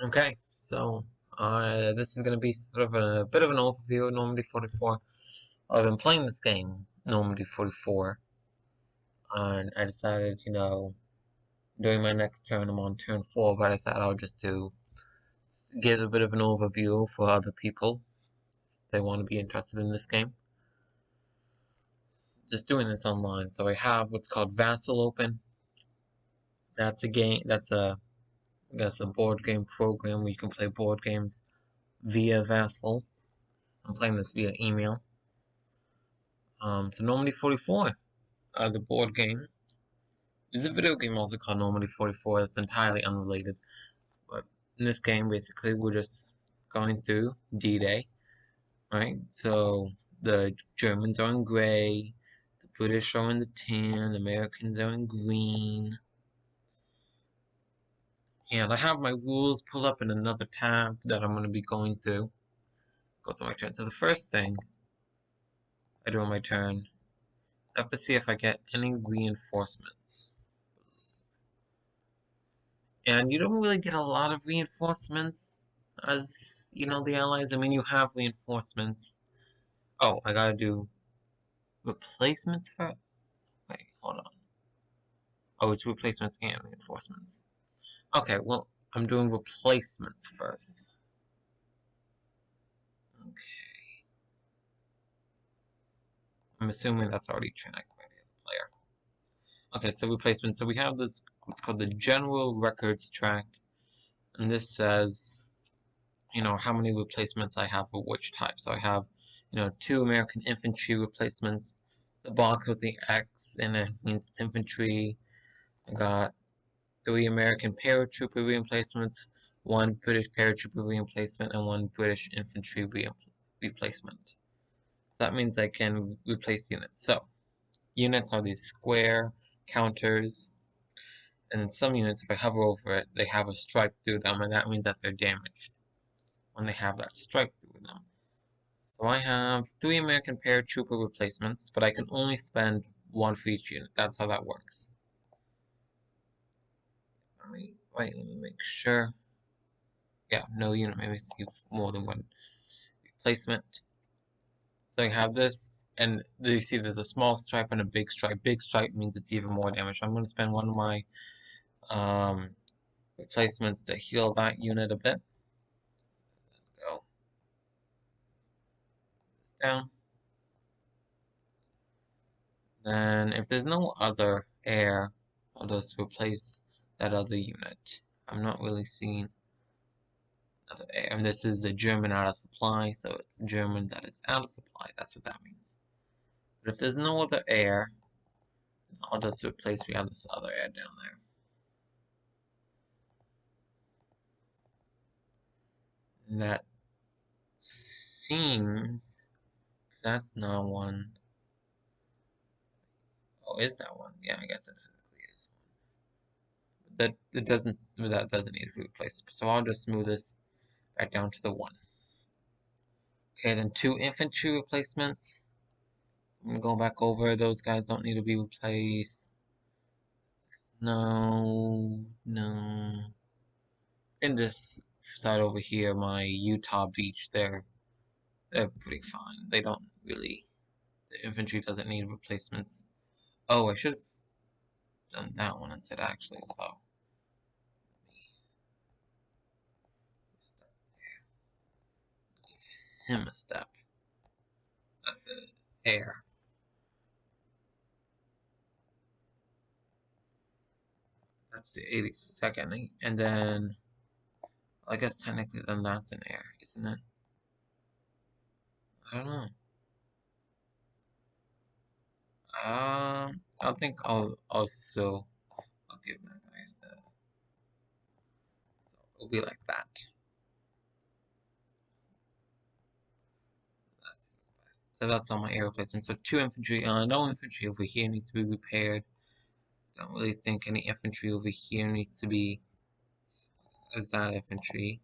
Okay, so this is going to be sort of a bit of an overview of Normandy 44. I've been playing this game, Normandy 44, and I decided, during my next turn, I'm on turn 4, but I decided I'll just give a bit of an overview for other people if they want to be interested in this game. Just doing this online, so I have what's called Vassal open. That's a game, I guess a board game program where you can play board games via Vassal. I'm playing this via email. So Normandy 44, the board game. There's a video game also called Normandy 44 that's entirely unrelated. But in this game, basically, we're just going through D-Day, right? So the Germans are in gray, the British are in the tan, the Americans are in green. And I have my rules pulled up in another tab that I'm going to be going through. Go through my turn. So the first thing I do on my turn, I have to see if I get any reinforcements. And you don't really get a lot of reinforcements as, the allies. I mean, you have reinforcements. Oh, I gotta do replacements for... Wait, hold on. Oh, it's replacements and reinforcements. Okay, well, I'm doing replacements first. Okay. I'm assuming that's already tracked by the other player. Okay, so replacements. So we have this, what's called the General Records track. And this says, how many replacements I have for which type. So I have, 2 American infantry replacements. The box with the X in it means it's infantry. I got 3 American paratrooper replacements, 1 British paratrooper replacement, and 1 British infantry replacement. That means I can replace units. So, units are these square counters, and some units, if I hover over it, they have a stripe through them, and that means that they're damaged when they have that stripe through them. So I have 3 American paratrooper replacements, but I can only spend 1 for each unit. That's how that works. Let me make sure. Yeah, no unit may receive more than 1 replacement. So I have this, and you see there's a small stripe and a big stripe. Big stripe means it's even more damage. I'm going to spend 1 of my replacements to heal that unit a bit. Go. This down. Then if there's no other air, I'll just replace that other unit. I'm not really seeing other air. And this is a German out of supply, so it's German that is out of supply. That's what that means. But if there's no other air, I'll just replace we have this other air down there. And that seems that's not one. Oh, is that one? Yeah, I guess it is one. That doesn't need to be replaced. So I'll just move this back down to the 1. Okay, then 2 infantry replacements. I'm gonna go back over. Those guys don't need to be replaced. No. In this side over here, my Utah Beach, they're pretty fine. They don't really. The infantry doesn't need replacements. Oh, I should have done that one instead, actually. So step there. Give him a step. That's it. Air. That's the 82nd, and then I guess technically then that's an air, isn't it? I don't know. I think I'll give that guy a step. So it'll be like that. So that's all my air replacements. So 2 infantry. No infantry over here needs to be repaired. Don't really think any infantry over here needs to be as that infantry.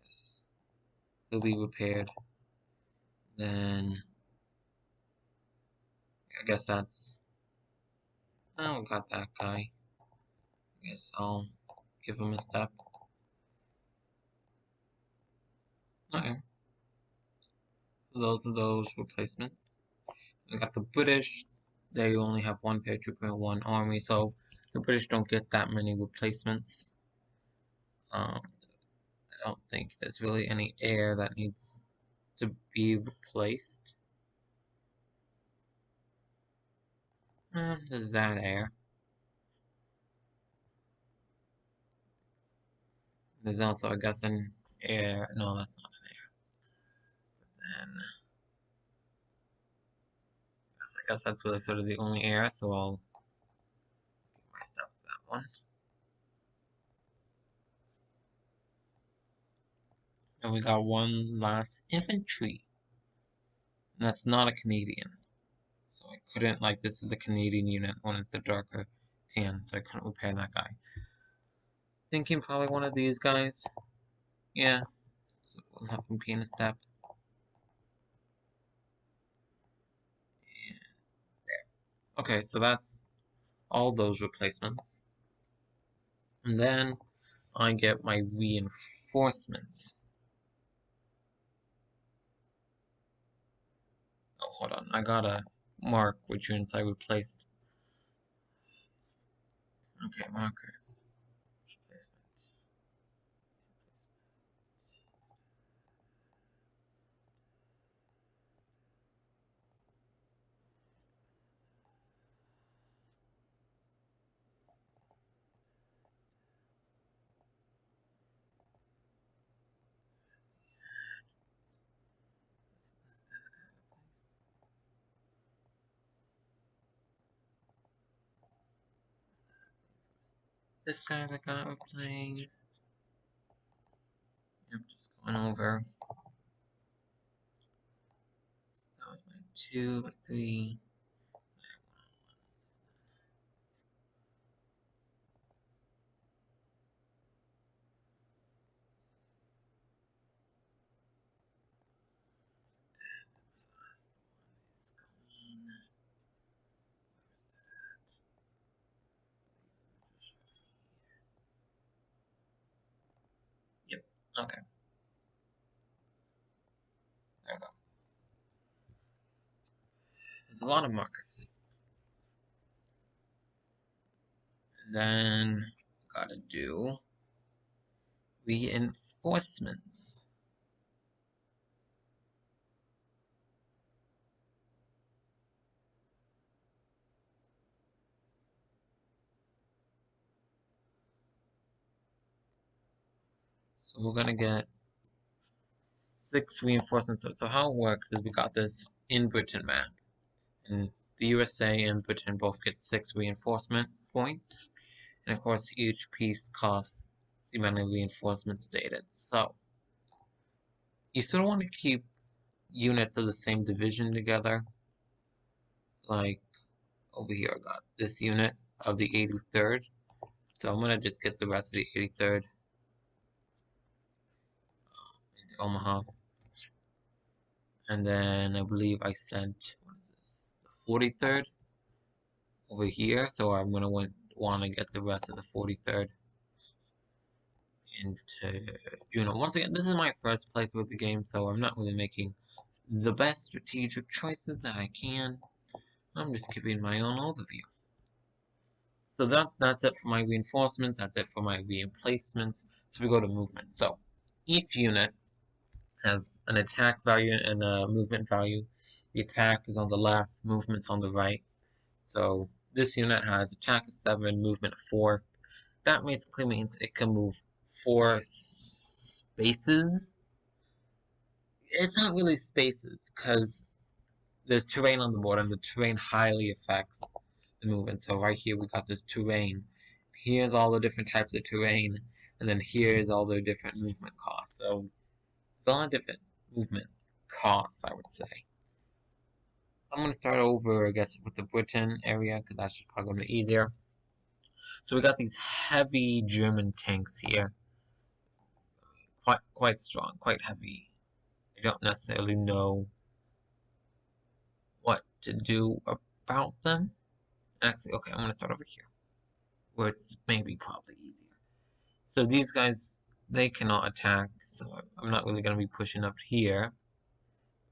Yes, will be repaired. Then I guess that's. Oh, got that guy. I guess I'll give him a step. Okay. Those are those replacements. We got the British. They only have one paratrooper and one army, so the British don't get that many replacements. I don't think there's really any air that needs to be replaced. There's that air. There's also, I guess, an air. No, that's not an air. But then, I guess that's really sort of the only air, so I'll give my stuff that one. And we got one last infantry. And that's not a Canadian. So I couldn't, like, this is a Canadian unit, one is the darker tan, so I couldn't repair that guy. Thinking probably one of these guys. Yeah, so we'll have him gain a step. And there. Okay, so that's all those replacements. And then I get my reinforcements. Oh, hold on, I gotta mark which units I replaced. Okay, markers. Replacement. This guy that got replaced. Yep, just going over. So that was my 2, my 3. Last one is going. Where's that at? Yep, okay. There we go. There's a lot of markers. And then gotta do reinforcements. So we're gonna get 6 reinforcements. So how it works is we got this in Britain map. And the USA and Britain both get 6 reinforcement points. And of course each piece costs the amount of reinforcements stated. So you sort of want to keep units of the same division together. Like over here I got this unit of the 83rd. So I'm gonna just get the rest of the 83rd into Omaha. And then I believe I sent, what is this? The 43rd over here. So I'm gonna want to get the rest of the 43rd into Juno. Once again, this is my first playthrough of the game, so I'm not really making the best strategic choices that I can. I'm just giving my own overview. So that's it for my reinforcements, that's it for my reemplacements. So we go to movement. So each unit has an attack value and a movement value. The attack is on the left, movement's on the right. So this unit has attack of 7, movement of 4. That basically means it can move 4 spaces. It's not really spaces, because there's terrain on the board, and the terrain highly affects the movement. So right here we got this terrain. Here's all the different types of terrain, and then here's all the different movement costs. So there's a lot of different movement costs, I would say. I'm going to start over, I guess, with the Britain area, because that's probably going to be easier. So we got these heavy German tanks here. Quite strong, quite heavy. I don't necessarily know what to do about them. Actually, okay, I'm going to start over here, where it's maybe probably easier. So these guys they cannot attack, so I'm not really going to be pushing up here.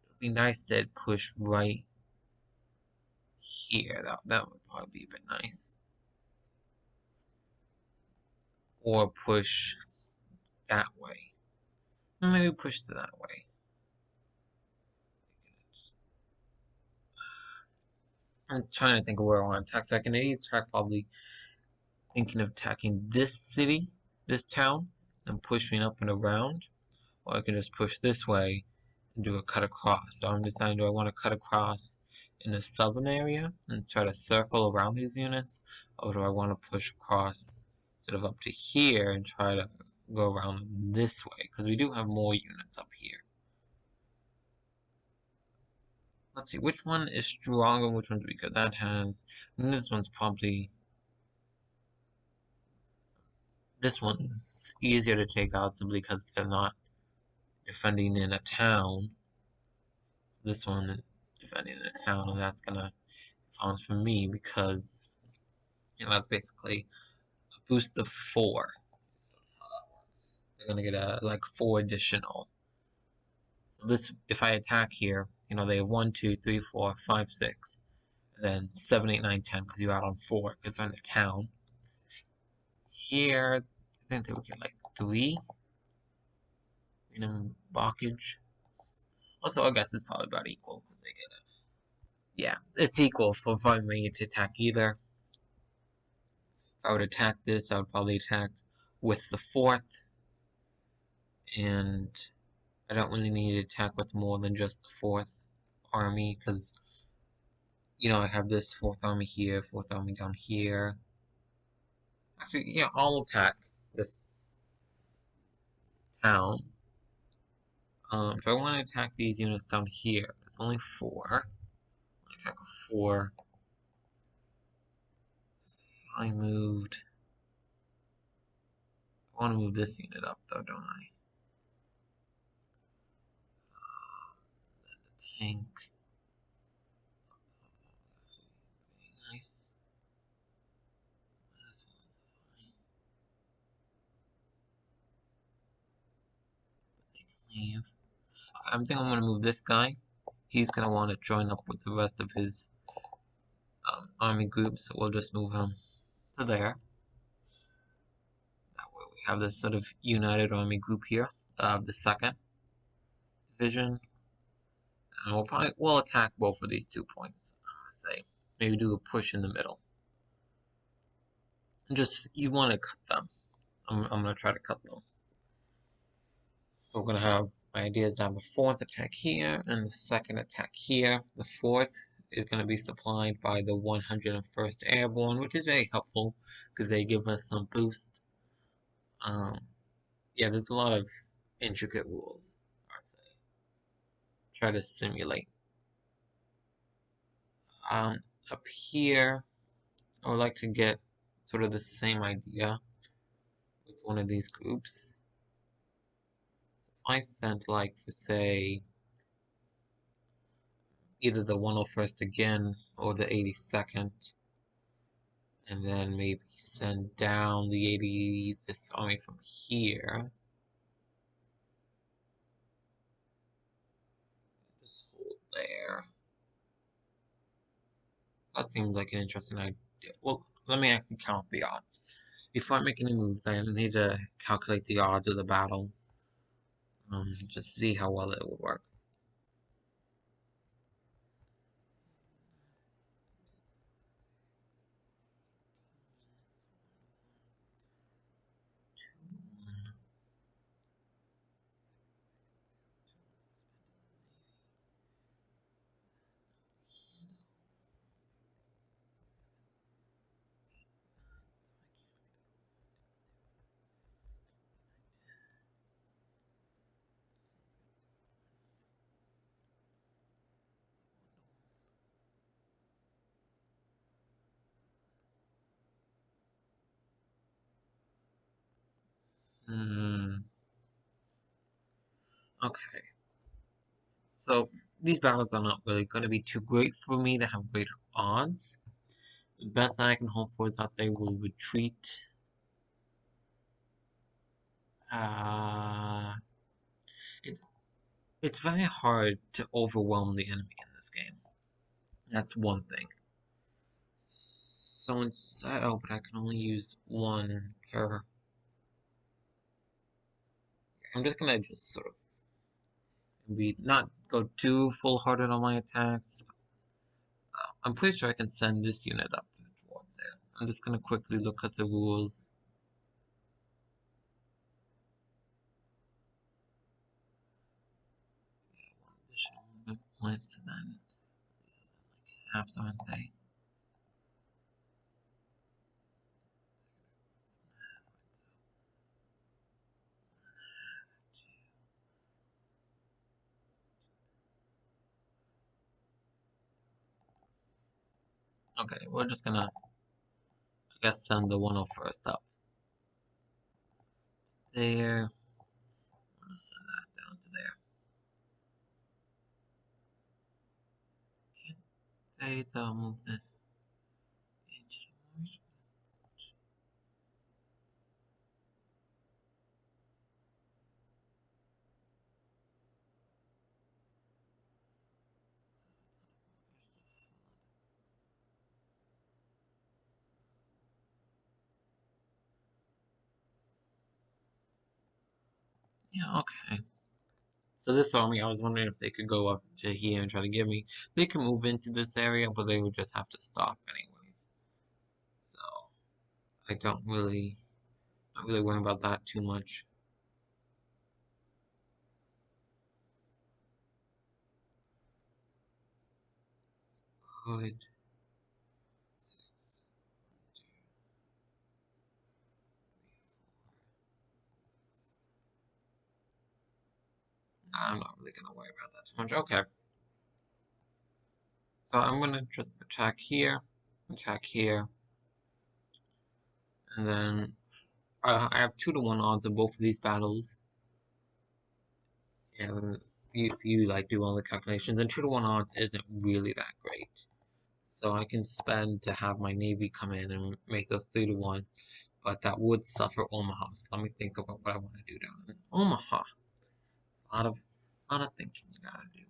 It'd be nice to push right here. That would probably be a bit nice. Or push that way. Maybe push that way. I'm trying to think of where I want to attack. So I can attack, probably thinking of attacking this city, this town, and pushing up and around. Or I can just push this way and do a cut across. So I'm deciding, do I want to cut across in the southern area and try to circle around these units? Or do I want to push across sort of up to here and try to go around this way? Because we do have more units up here. Let's see, which one is stronger, which one's weaker? That has, this one's probably, this one's easier to take out simply because they're not defending in a town. So this one is defending in a town, and that's gonna count for me because, you know, that's basically a boost of 4. So how that works. They're gonna get like 4 additional. So this, if I attack here, you know, they have 1, 2, 3, 4, 5, 6, and then 7, 8, 9, 10 because you add on 4 because they're in the town. Here, I think they would get like 3. You know, blockage. Also, I guess it's probably about equal because they get it. Yeah, it's equal for 5 million to attack either. If I would attack this, I would probably attack with the 4th. And I don't really need to attack with more than just the 4th army because, you know, I have this 4th army here, 4th army down here. Actually, yeah, I'll attack this town. Do I want to attack these units down here? There's only 4. I'm going to attack a 4. I moved. I want to move this unit up though, don't I? The tank. Very nice. This one's fine. But they can leave. I think I'm going to move this guy. He's going to want to join up with the rest of his army group, so we'll just move him to there. That way we have this sort of united army group here of the 2nd Division. And we'll attack both of these 2 points, I'm going to say. Maybe do a push in the middle. And just, you want to cut them. I'm going to try to cut them. So we're going to have, my idea is to have the 4th attack here and the 2nd attack here. The 4th is going to be supplied by the 101st Airborne, which is very helpful because they give us some boost. Yeah, there's a lot of intricate rules, I'd say. Try to simulate. Up here, I would like to get sort of the same idea with one of these groups. So if I sent, like, for say, either the 101st again or the 82nd, and then maybe send down the this army from here. Just hold there. That seems like an interesting idea. Well, let me actually count the odds. Before I make any moves, I need to calculate the odds of the battle. Just to see how well it would work. Okay. So these battles are not really going to be too great for me to have great odds. The best I can hope for is that they will retreat Uh, it's it's very hard to overwhelm the enemy in this game. That's one thing. So instead, oh, but I can only use one per. I'm just gonna just sort of maybe not go too full-hearted on my attacks. I'm pretty sure I can send this unit up towards it. I'm just gonna quickly look at the rules. One additional movement points, and then these are like halves, aren't they? Okay, we're just gonna, I guess, send the 101st up there. I'm gonna send that down to there. Okay, they'll move this into the marsh. Yeah, okay. So this army, I was wondering if they could go up to here and try to get me. They can move into this area, but they would just have to stop anyways. So I don't really, not really worry about that too much. Good. Six, two, nah, I'm not really gonna worry about that too much. Okay. So I'm gonna just attack here, and then I have 2-to-1 odds of both of these battles. And if you like do all the calculations, then 2-to-1 odds isn't really that great. So I can spend to have my navy come in and make those 3-to-1, but that would suffer Omaha. So let me think about what I want to do down in Omaha. A lot of thinking you gotta do.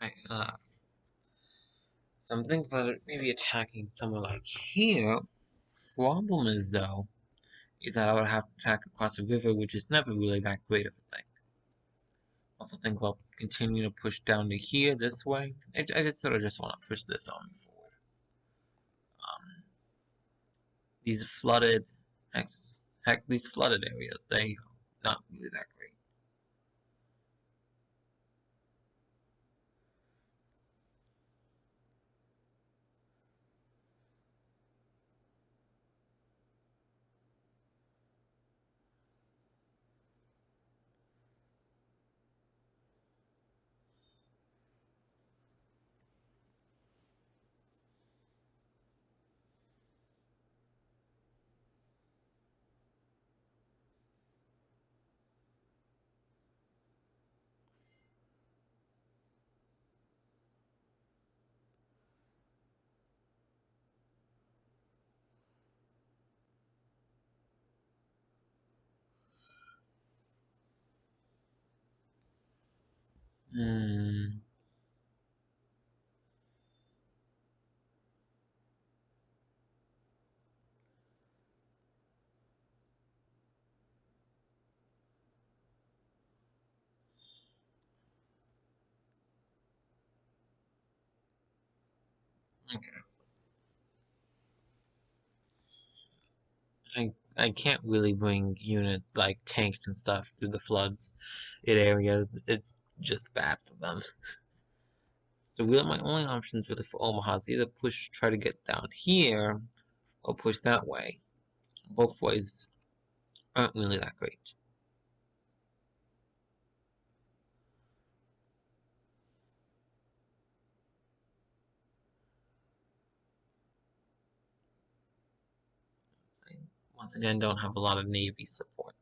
Right, so I'm thinking about it, maybe attacking somewhere like here. Problem is though, is that I would have to attack across the river, which is never really that great of a thing. Also think about continuing to push down to here this way. I just sort of just want to push this army forward. These flooded, heck, these flooded areas, they not really that great. Hmm. Okay. I can't really bring units like tanks and stuff through the floods in areas. It's just bad for them. So really, my only options really for Omaha is either try to get down here, or push that way. Both ways aren't really that great. I, once again, don't have a lot of Navy support.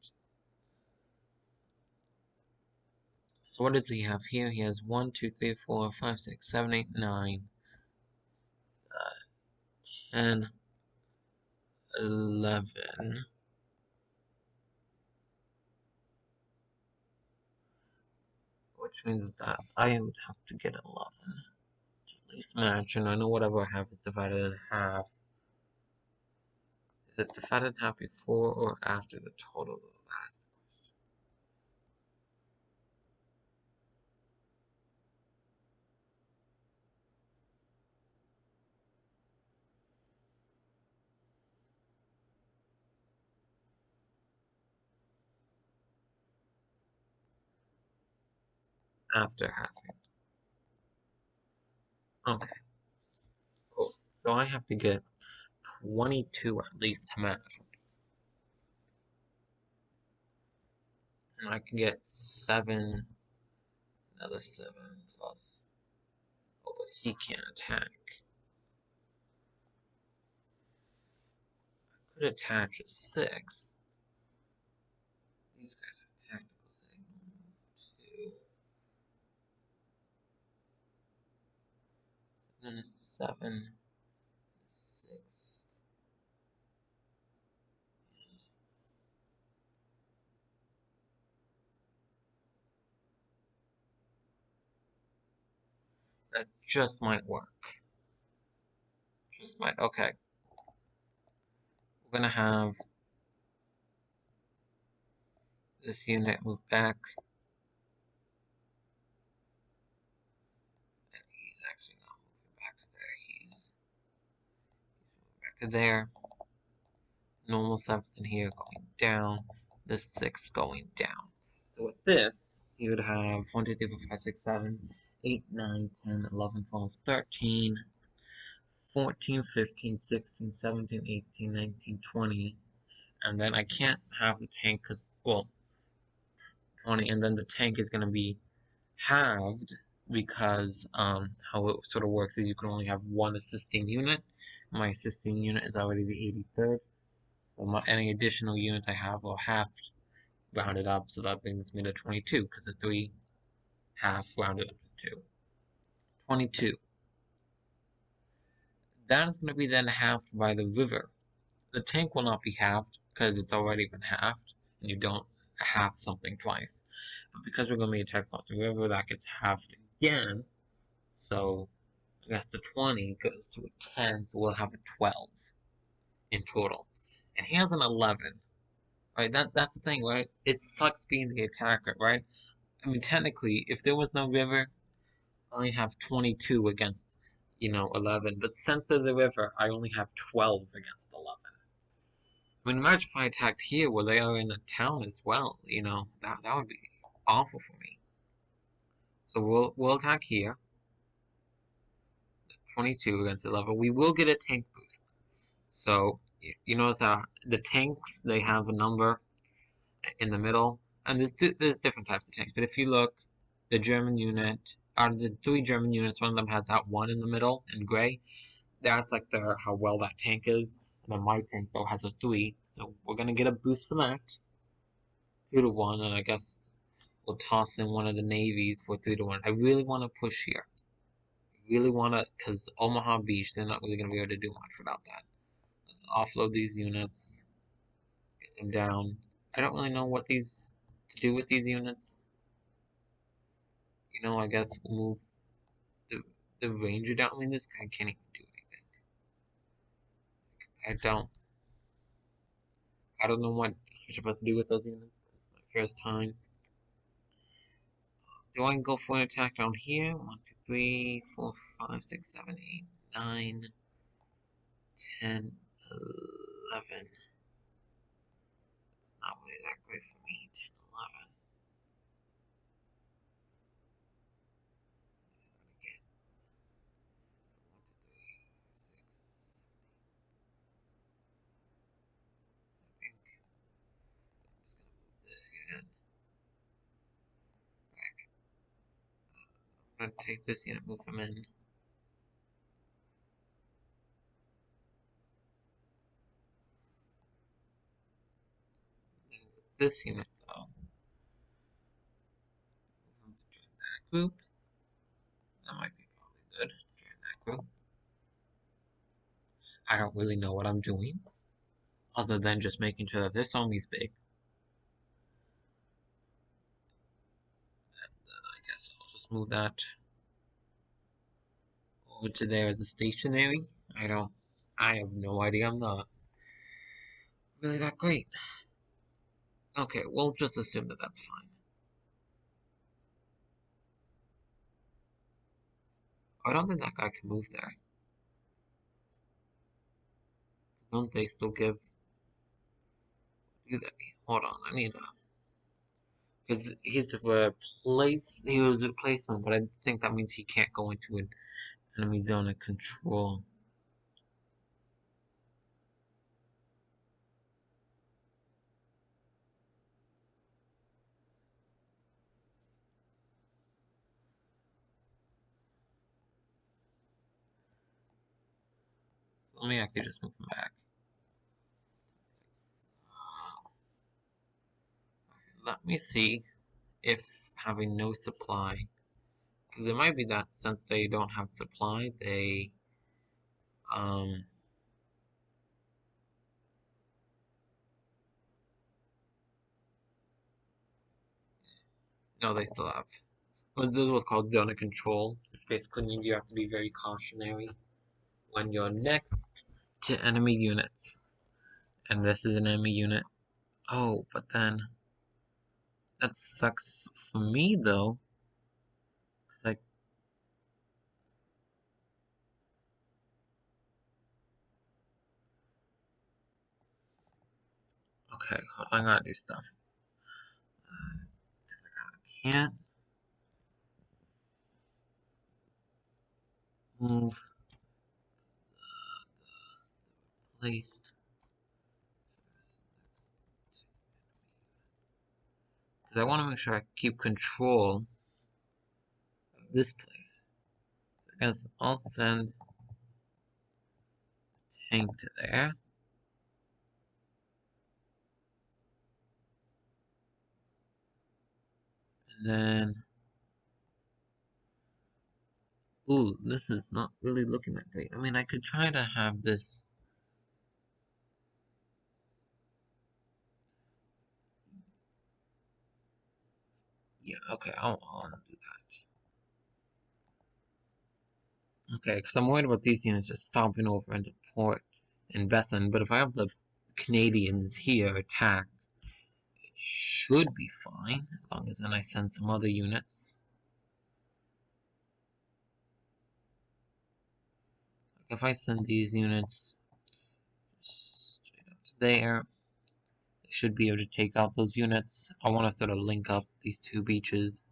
So what does he have here? He has 1, 2, 3, 4, 5, 6, 7, 8, 9, 10, 11. Which means that I would have to get 11 to at least match, and I know whatever I have is divided in half. Is it divided in half before or after the total? That's after halving. Okay, cool. So I have to get 22 at least to match. And I can get 7, another 7 plus. Oh, but he can't attack. I could attach a 6. These guys have tactical setting. 2. And a 7. 6. That just might work. Just might. Okay. We're gonna have this unit move back. And he's actually not moving back to there. He's moving back to there. Normal 7th in here going down. This 6 going down. So with this, you would have 1, 2, 3, 4, 5, 6, 7, 8, 9, 10, 11, 12, 13, 14, 15, 16, 17, 18, 19, 20. And then I can't have the tank because, well, 20, and then the tank is going to be halved because how it sort of works is you can only have one assisting unit. My assisting unit is already the 83rd. So any additional units I have are halved, rounded up, so that brings me to 22 because the 3 half rounded up is 2. 22. That is going to be then halved by the river. The tank will not be halved because it's already been halved, and you don't halve something twice. But because we're going to be attacked across the river, that gets halved again. So I guess the 20 goes to a 10, so we'll have a 12 in total. And he has an 11. Right, that's the thing, right? It sucks being the attacker, right? I mean, technically, if there was no river, I only have 22 against, 11. But since there's a river, I only have 12 against 11. I mean, imagine if I attacked here where they are in a town as well, that would be awful for me. So we'll attack here. 22 against 11. We will get a tank boost. So you notice how the tanks, they have a number in the middle, and there's different types of tanks. But if you look, the German unit, out of the 3 German units, one of them has that 1 in the middle in gray. That's like how well that tank is. And then my tank though has a 3, so we're gonna get a boost for that. 2 to 1, and I guess we'll toss in one of the navies for 3 to 1. I really want to push here. I really want to, because Omaha Beach, they're not really gonna be able to do much without that. Let's offload these units, get them down. I don't really know what to do with these units. I guess we'll move the ranger down. I mean, this guy can't even do anything. I don't know what I'm supposed to do with those units. This is my first time. Do I go for an attack down here? 1, 2, 3, 4, 5, 6, 7, 8, 9, 10, 11. It's not really that great for me. 10, 11. Again. 1, 2, 3, 4, 6. gonna take this unit, move him in. This unit though, move him to join that group. That might be probably good. Join that group. I don't really know what I'm doing, other than just making sure that this army's big. And then I guess I'll just move that over to there as a stationary. I have no idea. I'm not really that great. Okay, we'll just assume that that's fine. I don't think that guy can move there. Don't they still give? Do they? Hold on, I need to. Because he's a he was a replacement, but I think that means he can't go into an enemy zone of control. So let me actually just move him back. Let me see if having no supply, because it might be that since they don't have supply, they no, they still have. Well, this is what's called zone of control, which basically means you have to be very cautionary when you're next to enemy units. And this is an enemy unit. Oh, but then that sucks for me though, because okay, hold on, I gotta do stuff. I can't move placed. Because I want to make sure I keep control of this place. So I guess I'll send tank to there. And then, ooh, this is not really looking that great. I mean, I could try to have this. Yeah, okay, I'll do that. Okay, because I'm worried about these units just stomping over into port in Besson, but if I have the Canadians here attack, it should be fine, as long as then I send some other units. Like if I send these units straight up to there, they should be able to take out those units. I want to sort of link up these two beaches.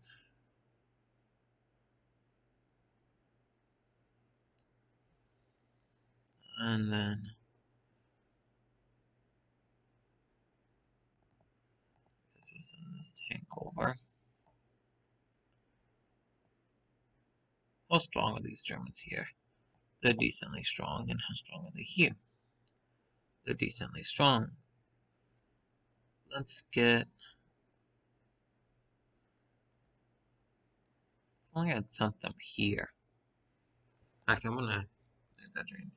And then let's send this tank over. How strong are these Germans here? They're decently strong. And how strong are they here? They're decently strong. Let's get. If only I'd sent them here. Actually, I'm gonna make that change.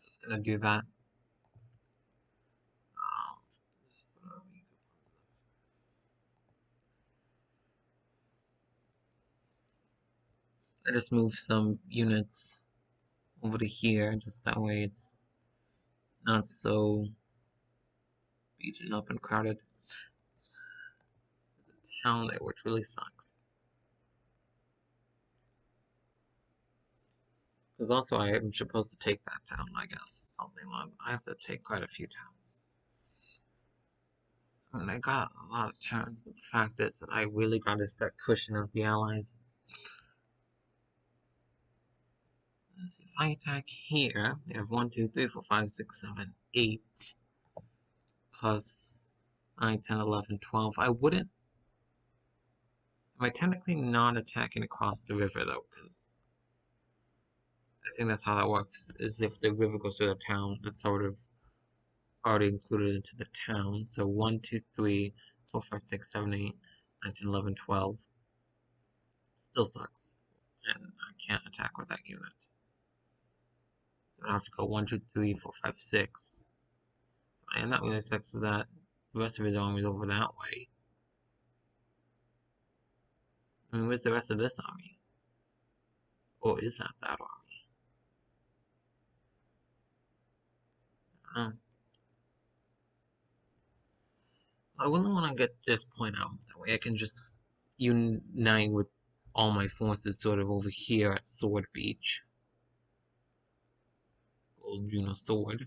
Just gonna do that. I just move some units over to here, just that way it's not so beaten up and crowded. There's a town there, which really sucks. Because also I am supposed to take that town, I guess. Something like I have to take quite a few towns. I mean, I got a lot of turns, but the fact is that I really gotta start pushing as the allies. Let's see, if I attack here, we have 1, 2, 3, 4, 5, 6, 7, 8, plus 9, 10, 11, 12. I wouldn't. Am I technically not attacking across the river, though? Because I think that's how that works, is if the river goes through the town, that's sort of already included into the town. So 1, 2, 3, 4, 5, 6, 7, 8, 9, 10, 11, 12. Still sucks. And I can't attack with that unit. So I have to go 1, 2, 3, 4, 5, 6. And that really sucks to that. The rest of his army is over that way. I mean, where's the rest of this army? Or is that army? I don't know. I wouldn't want to get this point out. That way I can just unite with all my forces sort of over here at Sword Beach. Gold Juno Sword.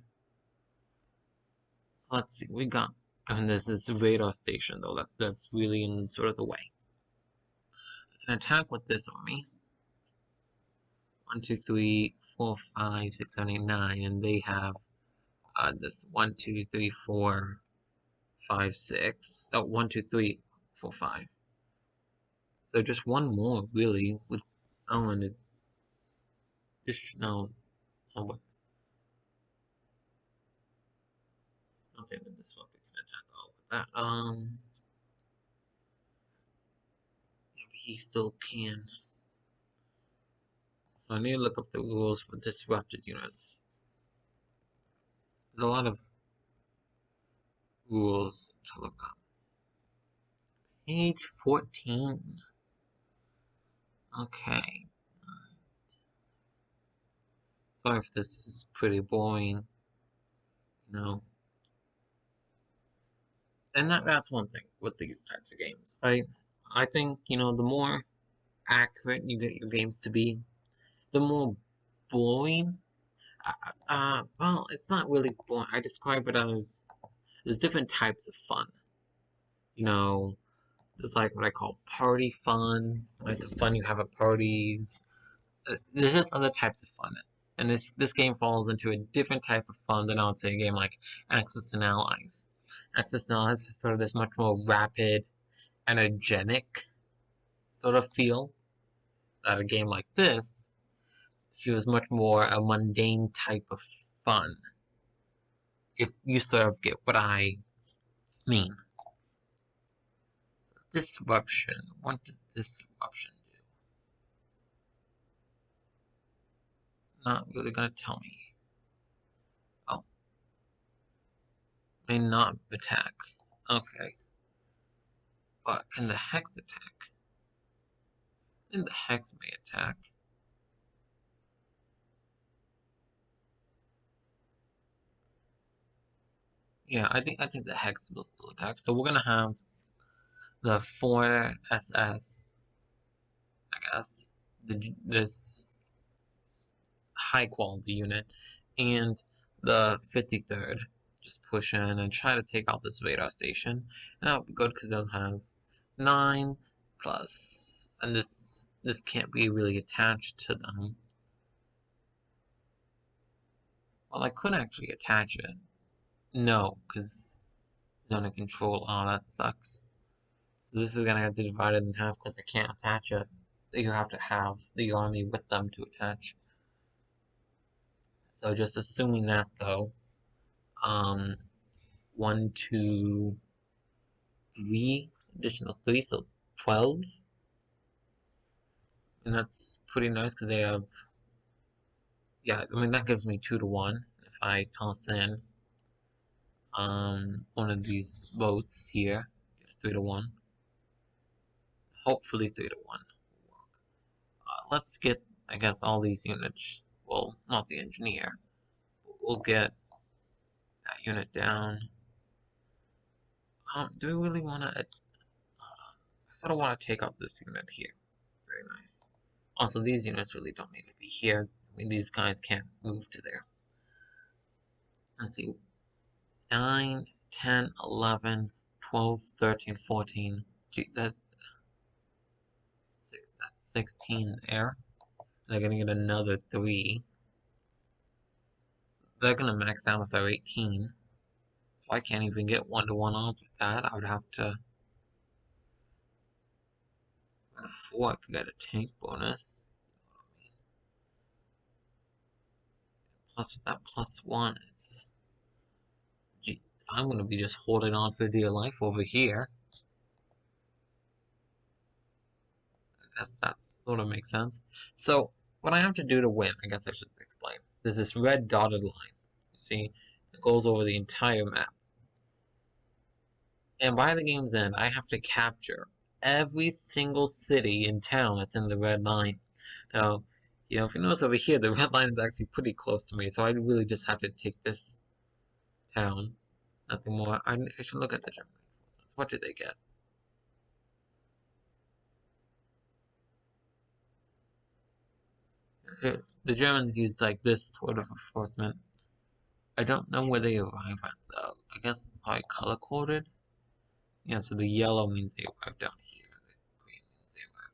So let's see, we got, and there's this radar station though, that's really in sort of the way. I can attack with this army. 1, 2, 3, 4, 5, 6, 7, 8, 9, and they have this 1, 2, 3, 4, 5, 6. Oh, 1, 2, 3, 4, 5. So just one more, really. With, oh, and it just no. Oh, what? I don't think that this weapon can attack all with that. Yeah, but he still can. So I need to look up the rules for disrupted units. There's a lot of rules to look up. Page 14. Okay. Sorry if this is pretty boring, you know. And that's one thing with these types of games. I think, you know, the more accurate you get your games to be, the more boring. Well, it's not really boring. I describe it as there's different types of fun. You know, there's like what I call party fun, like the fun you have at parties. There's just other types of fun, and this game falls into a different type of fun than I would say a game like Axis and Allies. Axis and Allies has sort of this much more rapid, energetic sort of feel that a game like this feels much more a mundane type of fun. If you sort of get what I mean. Disruption. What does disruption do? Not really gonna tell me. Oh. May not attack. Okay. But can the Hex attack? And the Hex may attack. Yeah, I think the Hex will still attack. So we're gonna have the 4SS, I guess, this high quality unit, and the 53rd just push in and try to take out this radar station. And that would be good because they'll have 9 plus, and this can't be really attached to them. Well, I could actually attach it. No, because zone of control. Oh, that sucks. So this is gonna have to divide it in half because I can't attach it. You have to have the army with them to attach. So just assuming that though, 1, 2, 3, additional 3, so 12. And that's pretty nice because they have, yeah, I mean that gives me 2 to 1 if I toss in one of these boats here, gives 3 to 1. Hopefully 3 to 1 will work. let's get, I guess, all these units. Well, not the engineer. But we'll get that unit down. Do we really want to? I sort of want to take out this unit here. Very nice. Also, these units really don't need to be here. I mean, these guys can't move to there. Let's see. 9, 10, 11, 12, 13, 14. Gee, that's 16 there. They're gonna get another 3. They're gonna max out with their 18. So I can't even get 1-to-1 odds with that. I would have to. At a 4, I could get a tank bonus. Plus with that +1, it's. Gee, I'm gonna be just holding on for dear life over here. I guess that sort of makes sense. So, what I have to do to win, I guess I should explain. There's this red dotted line. You see, it goes over the entire map. And by the game's end, I have to capture every single city and town that's in the red line. Now, if you notice over here, the red line is actually pretty close to me, so I really just have to take this town. Nothing more. I should look at the German reinforcements. What did they get? The Germans used like this sort of reinforcement. I don't know where they arrive at though. I guess it's probably color coded. Yeah, so the yellow means they arrive down here. The green means they arrive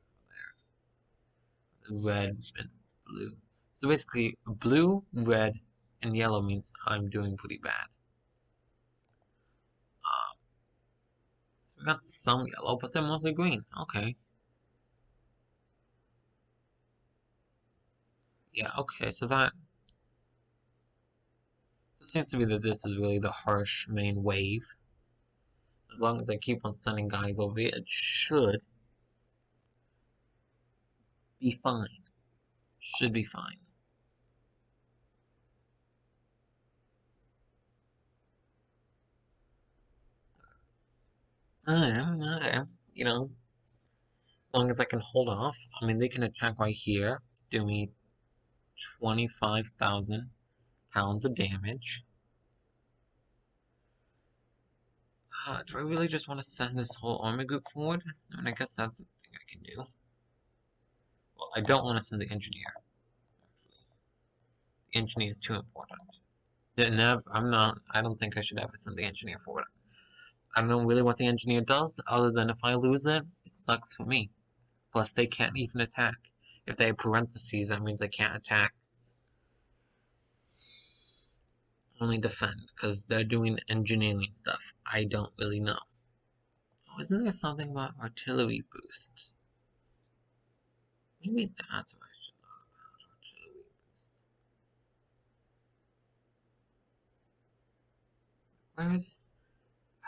over there. The red and blue. So basically, blue, red, and yellow means I'm doing pretty bad. So we got some yellow, but they're mostly green. Okay. Yeah, okay, so that... So it seems to be that this is really the harsh main wave. As long as I keep on sending guys over here, it should be fine. Should be fine. Okay. As long as I can hold off. I mean, they can attack right here, do me 25,000 pounds of damage. Do I really just want to send this whole army group forward? I mean, I guess that's a thing I can do. Well, I don't want to send the engineer. Actually, the engineer is too important. I don't think I should ever send the engineer forward. I don't know really what the engineer does, other than if I lose it, it sucks for me. Plus, they can't even attack. If they have parentheses, that means they can't attack. Only defend, because they're doing engineering stuff. I don't really know. Oh, isn't there something about artillery boost? Maybe that's what I should know about artillery boost. Where's...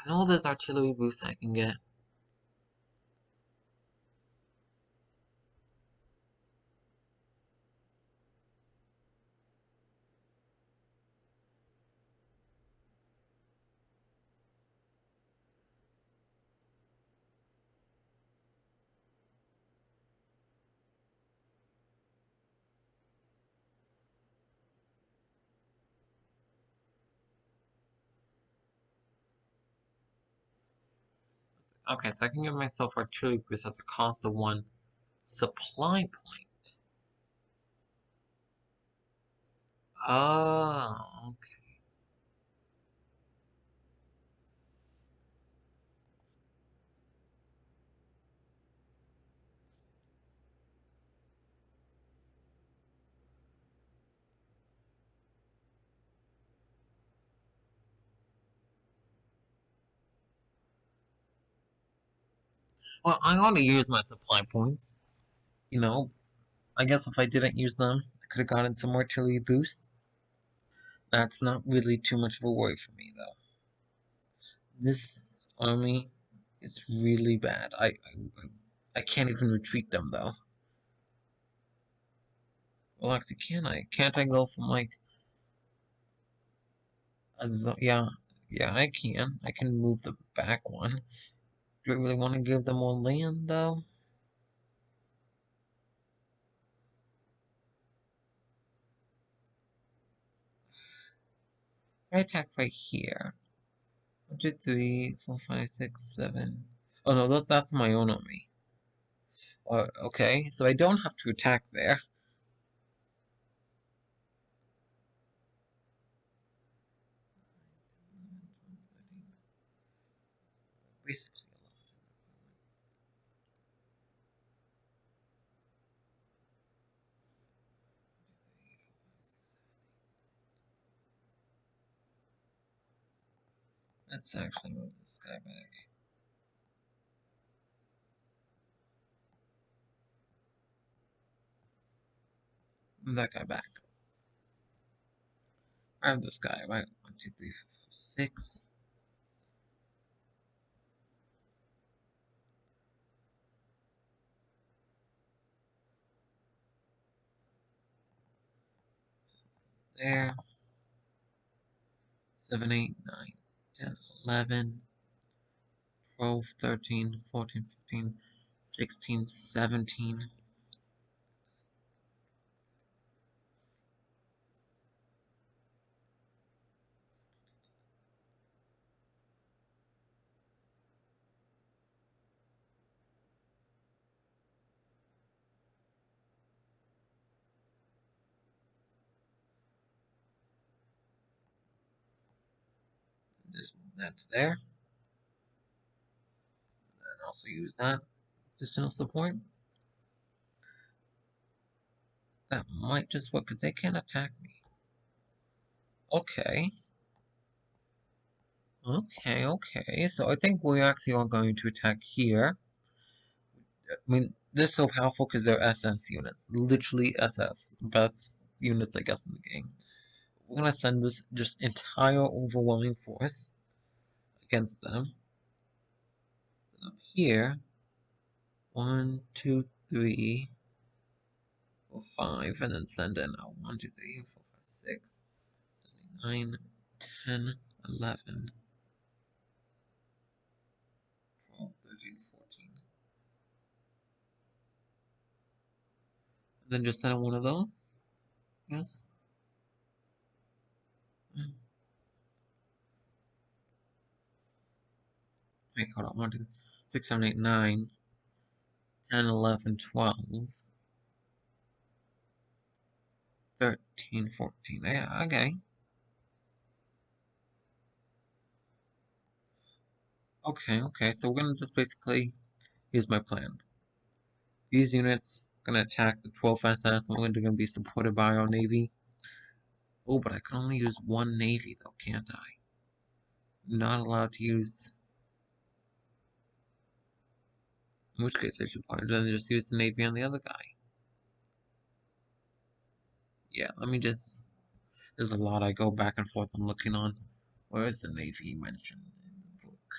I know there's artillery boost I can get. Okay, so I can give myself artillery boost at the cost of 1 supply point. Oh, okay. Well, I ought to use my supply points. I guess if I didn't use them, I could have gotten some artillery boost. That's not really too much of a worry for me, though. This army is really bad. I can't even retreat them, though. Well, actually, can I? Can't I go from, like... Yeah, I can. I can move the back one. Do I really want to give them more land, though? I attack right here. 1, 2, 3, 4, 5, 6, 7. Oh no, that's my own army. Okay, so I don't have to attack there. Basically a lot. Let's actually move this guy back. Move that guy back. I have this guy, right? 1, 2, 3, 4, 5, 6. There. 7, 8, 9, 10, 11, 12, 13, 14, 15, 16, 17. Just move that to there. And also use that additional support. That might just work because they can't attack me. Okay. Okay. So I think we actually are going to attack here. I mean, they're so powerful because they're SS units. Literally SS. Best units, I guess, in the game. We're going to send this just entire overwhelming force against them. And up here, 1, 2, 3, 4, 5, and then send in 1, 2, 3, 4, 5, 6, 7, 9, 10, 11, 12, 13, 14. And then just send in one of those. Yes. Wait, hold on. 1, 2, 3, 6, 7, 8, 9, 10, 11, 12, 13, 14. Yeah, okay. Okay. So we're gonna just basically use my plan. These units are gonna attack the 12 SS, and we're gonna be supported by our navy. Oh, but I can only use one navy though, can't I? Not allowed to use. In which case, I should probably just use the navy on the other guy. Yeah, let me just. There's a lot I go back and forth. I'm looking on. Where is the navy mentioned in the book?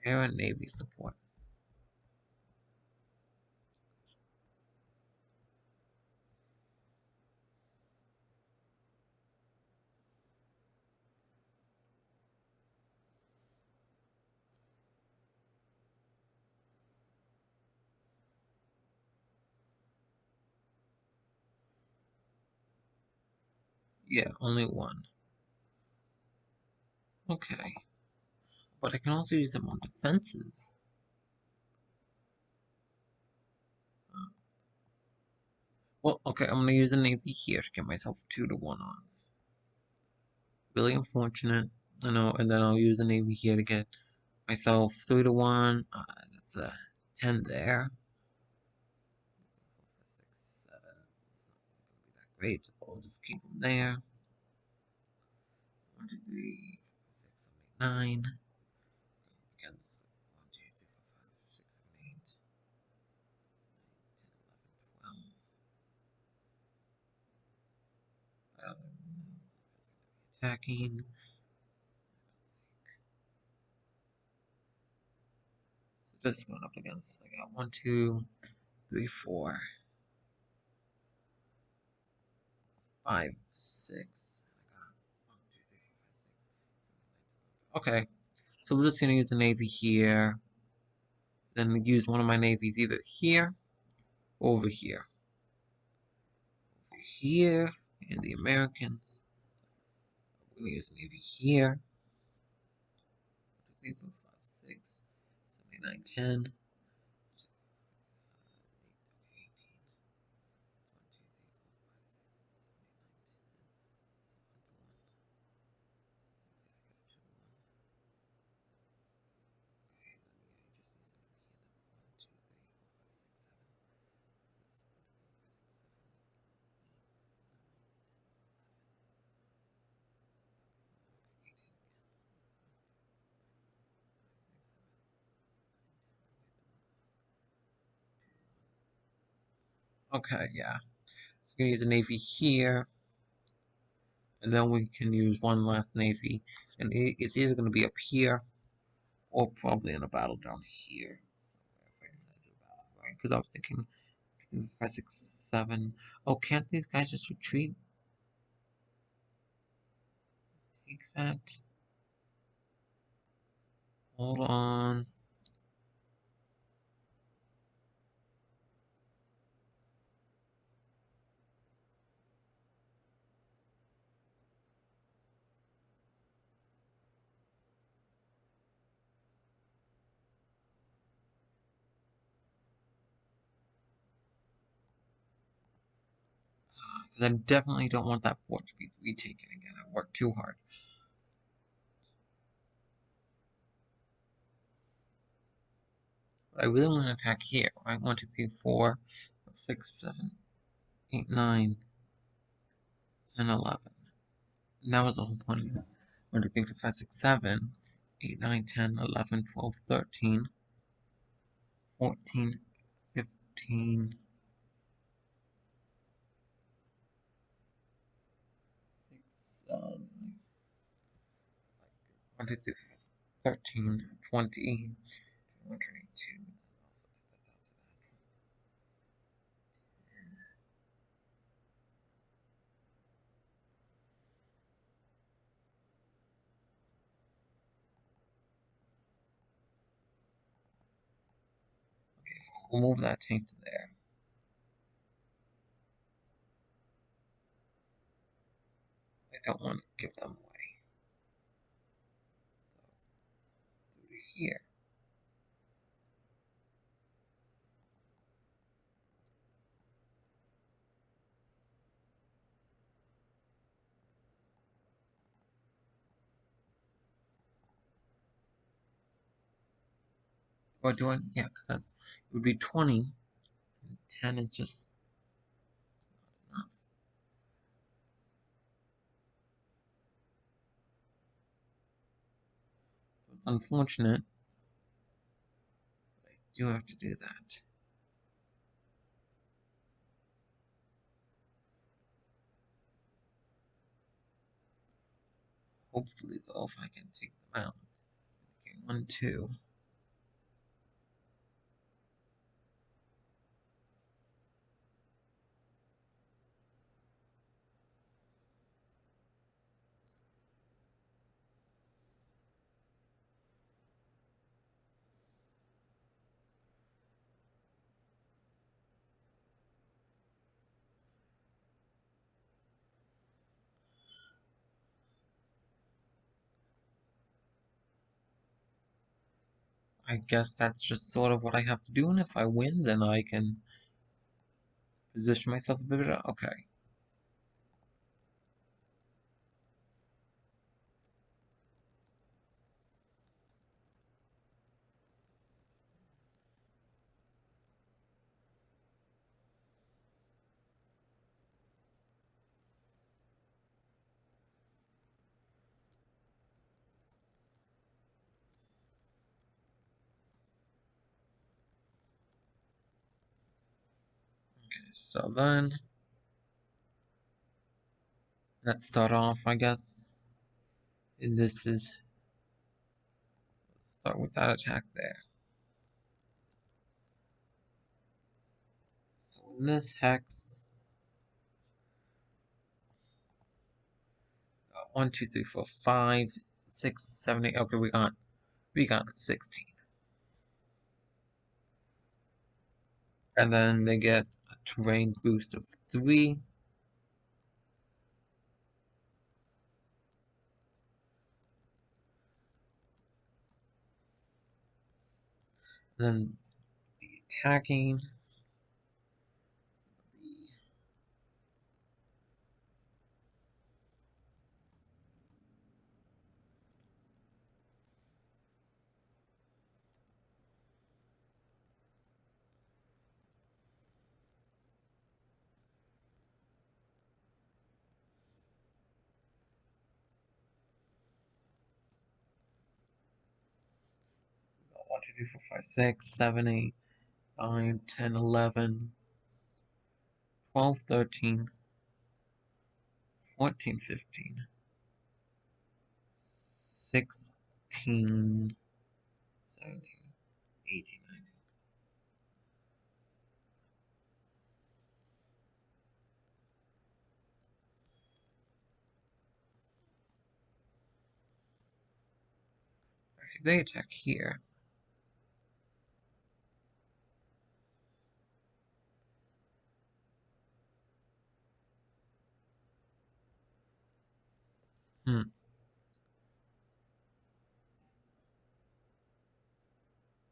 Air and navy support. Yeah, only one. Okay. But I can also use them on defenses. Well, okay, I'm gonna use a navy here to get myself 2-to-1 odds. Really unfortunate, I know, and then I'll use a navy here to get myself 3-to-1. That's a 10 there. 6, 7. It's not gonna be that great. I'll just keep them there. 1, 2, 3, 4, 5, 6, 7, 8, 9. Against 1, 2, 3, 4, 5, 6, 7, 8, 9, 10, 11, 12. Attacking. So this going up against. I got 1, 2, 3, 4, 5, 6. Okay, so we're just gonna use the navy here. Then use one of my navies either here or over here. Over here. And the Americans. We're gonna use Navy here. 2, 3, 4, 5, 6, 7, 8, 9, 10. Okay, yeah. So we're gonna use a Navy here. And then we can use one last Navy. And it's either gonna be up here or probably in a battle down here. So if I decide to do a battle, right? Because I was thinking 5, 6, 7. Oh, can't these guys just retreat? Take that. Hold on. Because I definitely don't want that fort to be retaken again. I worked too hard. But I really want to attack here, right? 1, 2, 3, 4, 5, 6, 7, 8, 9, 10, 11. And that was the whole point of this. 1, 2, 3, 4, 5, 6, 7, 8, 9, 10, 11, 12, 13, 14, 15, 6, 1, 2, 3, 4, 13, 20, 22. We'll move that tank to there. I don't want to give them away. Do it here. Or do I? Yeah, because it would be 20. And 10 is just not enough. So it's unfortunate, but I do have to do that. Hopefully, though, if I can take them out. Okay, 1, 2. I guess that's just sort of what I have to do, and if I win, then I can position myself a bit better. Okay. Okay, so then let's start off, I guess. And this is start with that attack there. So in this hex, 1, 2, 3, 4, 5, 6, 7, 8. Okay, we got 16. And then they get a terrain boost of 3. then the attacking. One, 2, 3, 4, 5, 6, 7, 8, 9, 10, 11, 12, 13, 14, 15, 16, 17, 18, 19. If they attack here,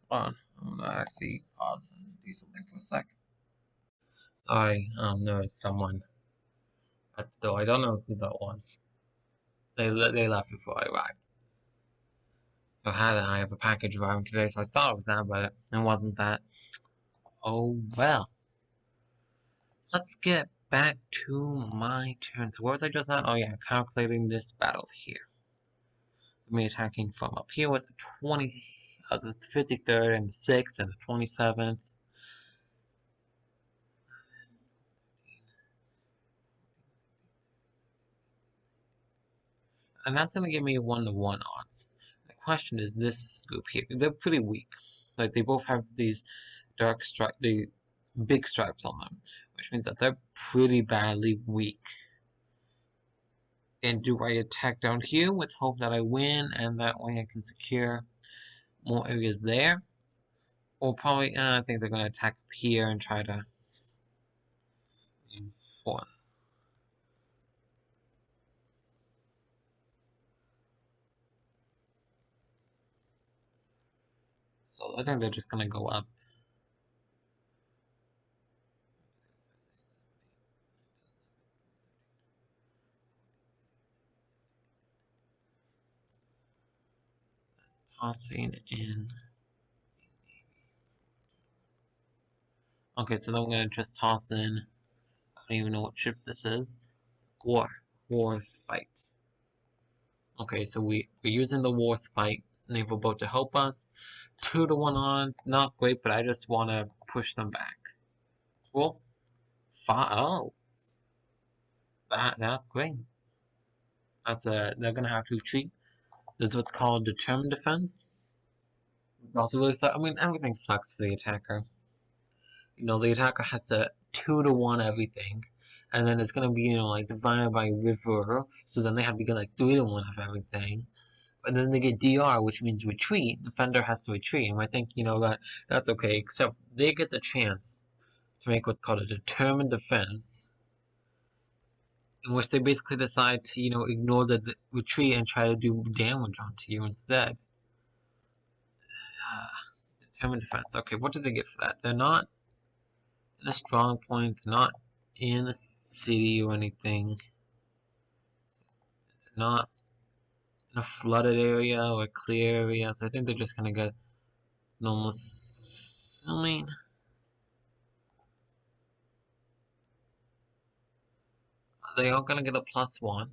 hold on, I'm gonna actually pause and do something for a sec. Sorry, there was someone at the door. I don't know who that was. They left before I arrived. I have a package arriving today, so I thought it was that, but it wasn't that. Oh well. Let's get back to my turn. So where was I just at? Oh yeah, calculating this battle here. So me attacking from up here with the the 53rd and the 6th and the 27th. And that's gonna give me 1-to-1 odds. The question is this group here. They're pretty weak. Like they both have these the big stripes on them, which means that they're pretty badly weak. And do I attack down here with hope that I win and that way I can secure more areas there? Or probably, I think they're going to attack up here and try to fourth. So I think they're just going to go up. Tossing in. Okay, so then we're going to just toss in. I don't even know what ship this is. War Spite. Okay, so we're using the War Spite naval boat to help us. 2-to-1 odds, not great, but I just want to push them back. Cool. Oh, that's great. They're gonna have to retreat. This is what's called determined defense. Also, really I mean, everything sucks for the attacker. The attacker has to 2-to-1 everything, and then it's gonna be like divided by river. So then they have to get like 3-to-1 of everything. And then they get DR, which means retreat. Defender has to retreat, and I think that's okay. Except they get the chance to make what's called a determined defense, in which they basically decide to ignore the retreat and try to do damage onto you instead. Determined defense. Okay, what do they get for that? They're not in a strong point. They're not in a city or anything. They're not in a flooded area or a clear area. So I think they're just gonna get normal. Assuming they are gonna get a +1.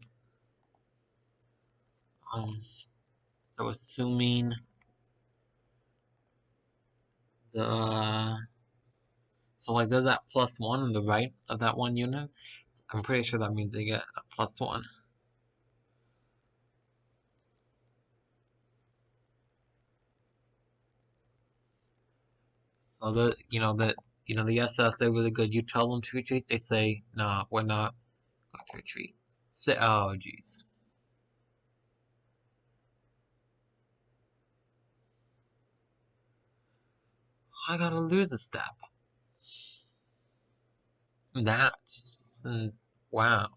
So assuming so like there's that +1 on the right of that one unit. I'm pretty sure that means they get a +1. So the SS, they're really good. You tell them to retreat, they say, nah, we're not going to retreat. Oh jeez. I gotta lose a step. That's wow.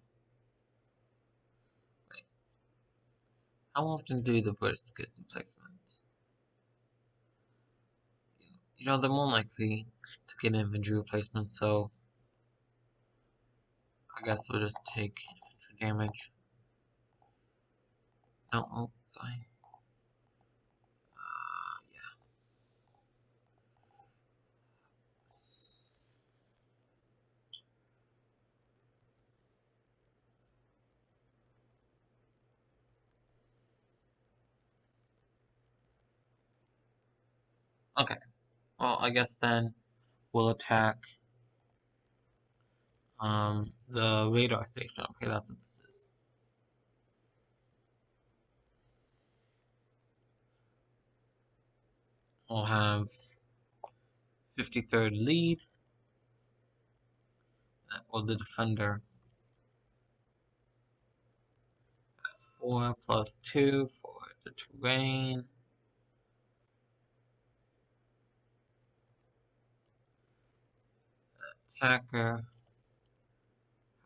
How often do the British get displacement? you know, they're more likely to get infantry replacement, so I guess we'll just take infantry damage. No, oh, sorry. Okay, well, I guess then we'll attack the radar station. Okay, that's what this is. We'll have 53rd lead, or the defender. That's 4 plus 2 for the terrain. Attacker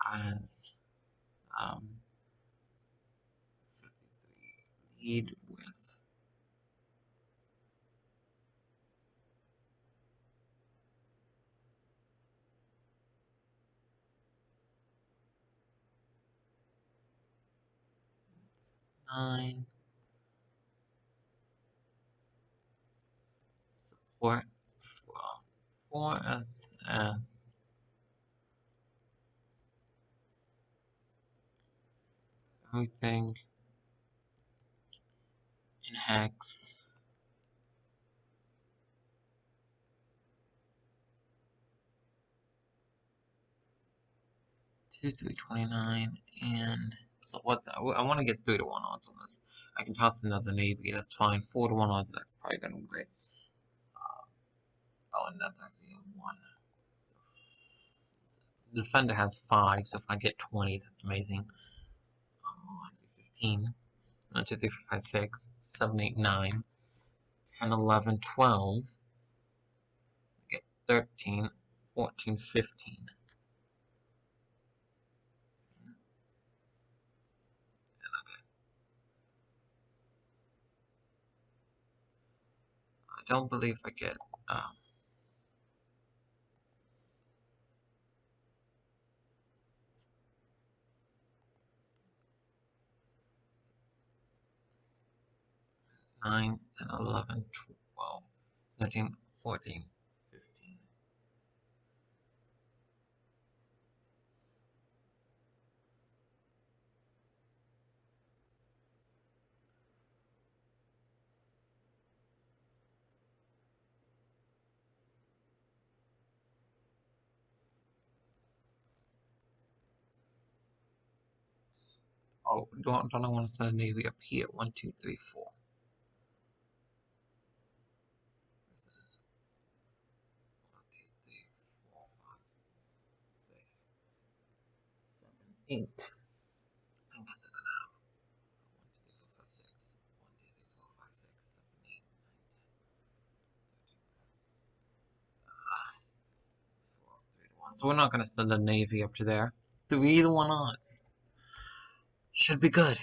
has 53 lead with 9. Support from 4SS. Everything in hex. 2, 3, 29, and so what's that? I want to get 3 to 1 odds on this. I can toss another navy, that's fine. 4 to 1 odds, that's probably gonna be great. Oh, and that's actually a 1. The defender has 5, so if I get 20, that's amazing. 15. 1, 2, 3, 4, 5, 6, 7, 8, 9, 10, 11, 12. I get 13, 14, 15. I don't believe I get 9, 10, 11, 12, 13, 14, 15. Oh, don't I want to send a navy up here? 1, 2, 3, 4. This is 1, 2, 3, 4, 5, 6, 7, 8. I guess I'm gonna have 1, 2, 3, 4, 5, 6. 1, 2, 3, 4, 5, 6, 7, 8, 9, 4, 3 to 1. So we're not gonna send a navy up to there. 3 to 1 odds. Should be good.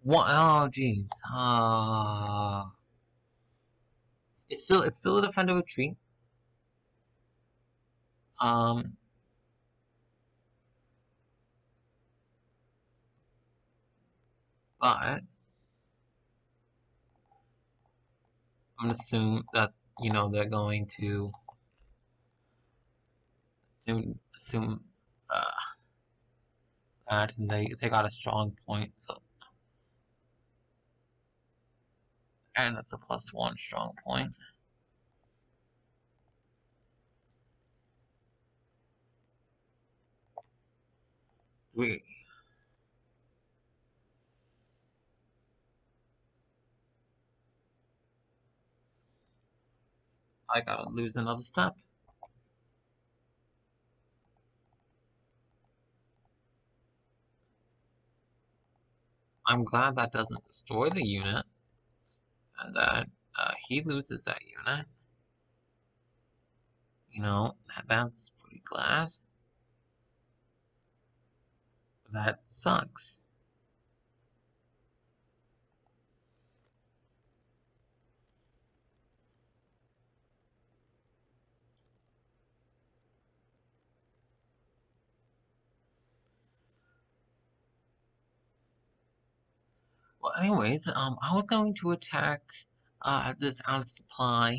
One, oh jeez. It's still a defender retreat. Um, but I'm gonna assume that they're going to assume uh, that they got a strong point. So and it's a +1 strong point. Three. I gotta lose another step. I'm glad that doesn't destroy the unit, and that he loses that unit. That's pretty glad. That sucks. Well, anyways, I was going to attack this out of supply.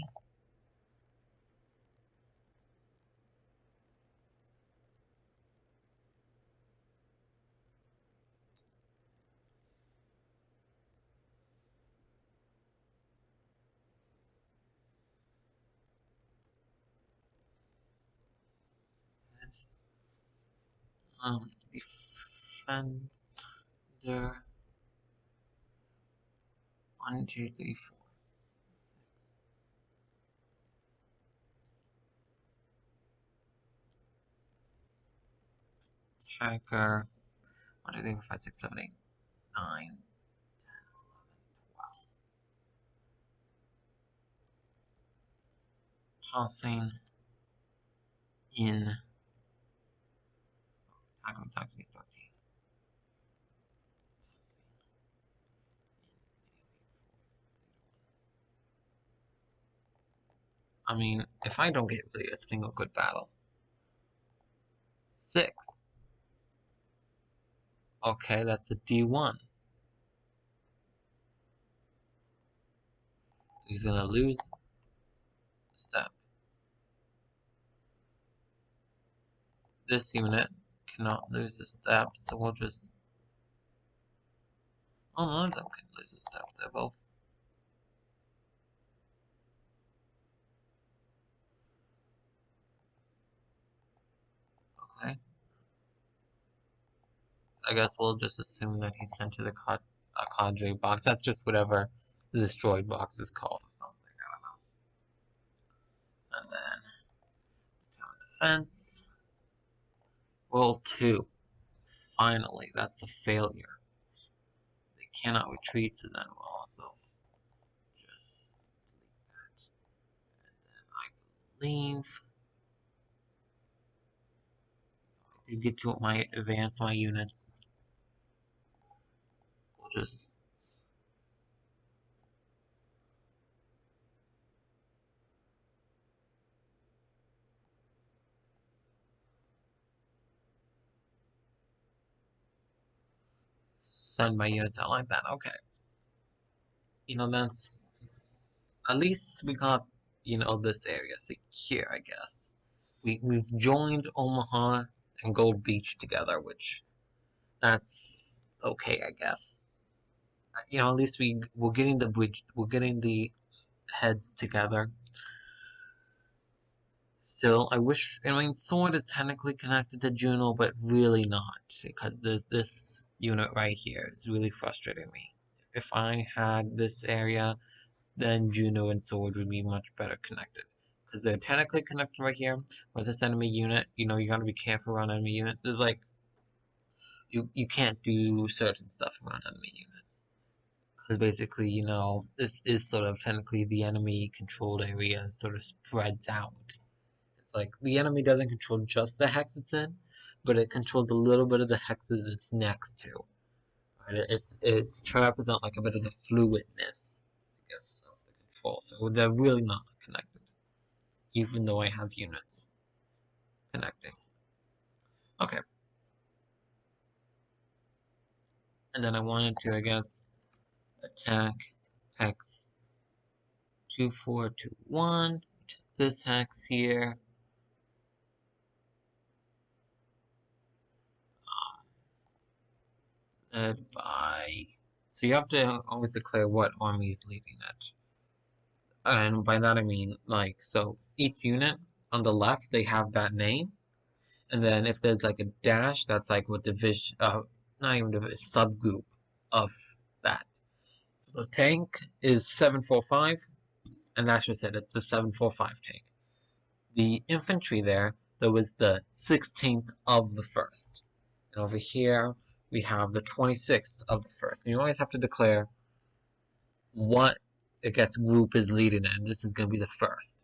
Defender 1, 2, 3, 4, 6. Attacker 1, 2, 3, 4, 5, 6, 7, 8, 9, 10, 11, 12. Tossing in. Attacking 16, 13. I mean, if I don't get really a single good battle. 6. Okay, that's a D1. So he's gonna lose a step. This unit cannot lose a step, so we'll just... Oh, none of them can lose a step. They're both... Okay. I guess we'll just assume that he's sent to the cadre box. That's just whatever the destroyed box is called or something. I don't know. And then defense. Roll 2. Finally, that's a failure. They cannot retreat, so then we'll also just delete that. And then I believe I did get to advance my units. We'll just send my units out like that. Okay. That's at least we got, this area secure, I guess. We've joined Omaha and Gold Beach together, which that's okay, I guess. At least we're getting the bridge, we're getting the heads together. Still, I mean, Sword is technically connected to Juno, but really not, because there's this unit right here. It's really frustrating me. If I had this area, then Juno and Sword would be much better connected. Because they're technically connected right here with this enemy unit. You gotta be careful around enemy units. There's like, you can't do certain stuff around enemy units. Because basically, this is sort of technically the enemy controlled area sort of spreads out. It's like the enemy doesn't control just the hex it's in, but it controls a little bit of the hexes it's next to. Right? It's to represent like a bit of the fluidness, I guess, of the control. So they're really not connected, even though I have units connecting. Okay. And then I wanted to, I guess, attack hex 2421, which is this hex here. Led by... So you have to always declare what army is leading it. And by that I mean, like, so each unit on the left, they have that name. And then if there's like a dash, that's like what division, not even division, subgroup of that. So the tank is 745, and that's just it, it's the 745 tank. The infantry there was the 16th of the 1st. And over here, we have the 26th of the 1st. And you always have to declare what, I guess, group is leading it, and this is going to be the 1st.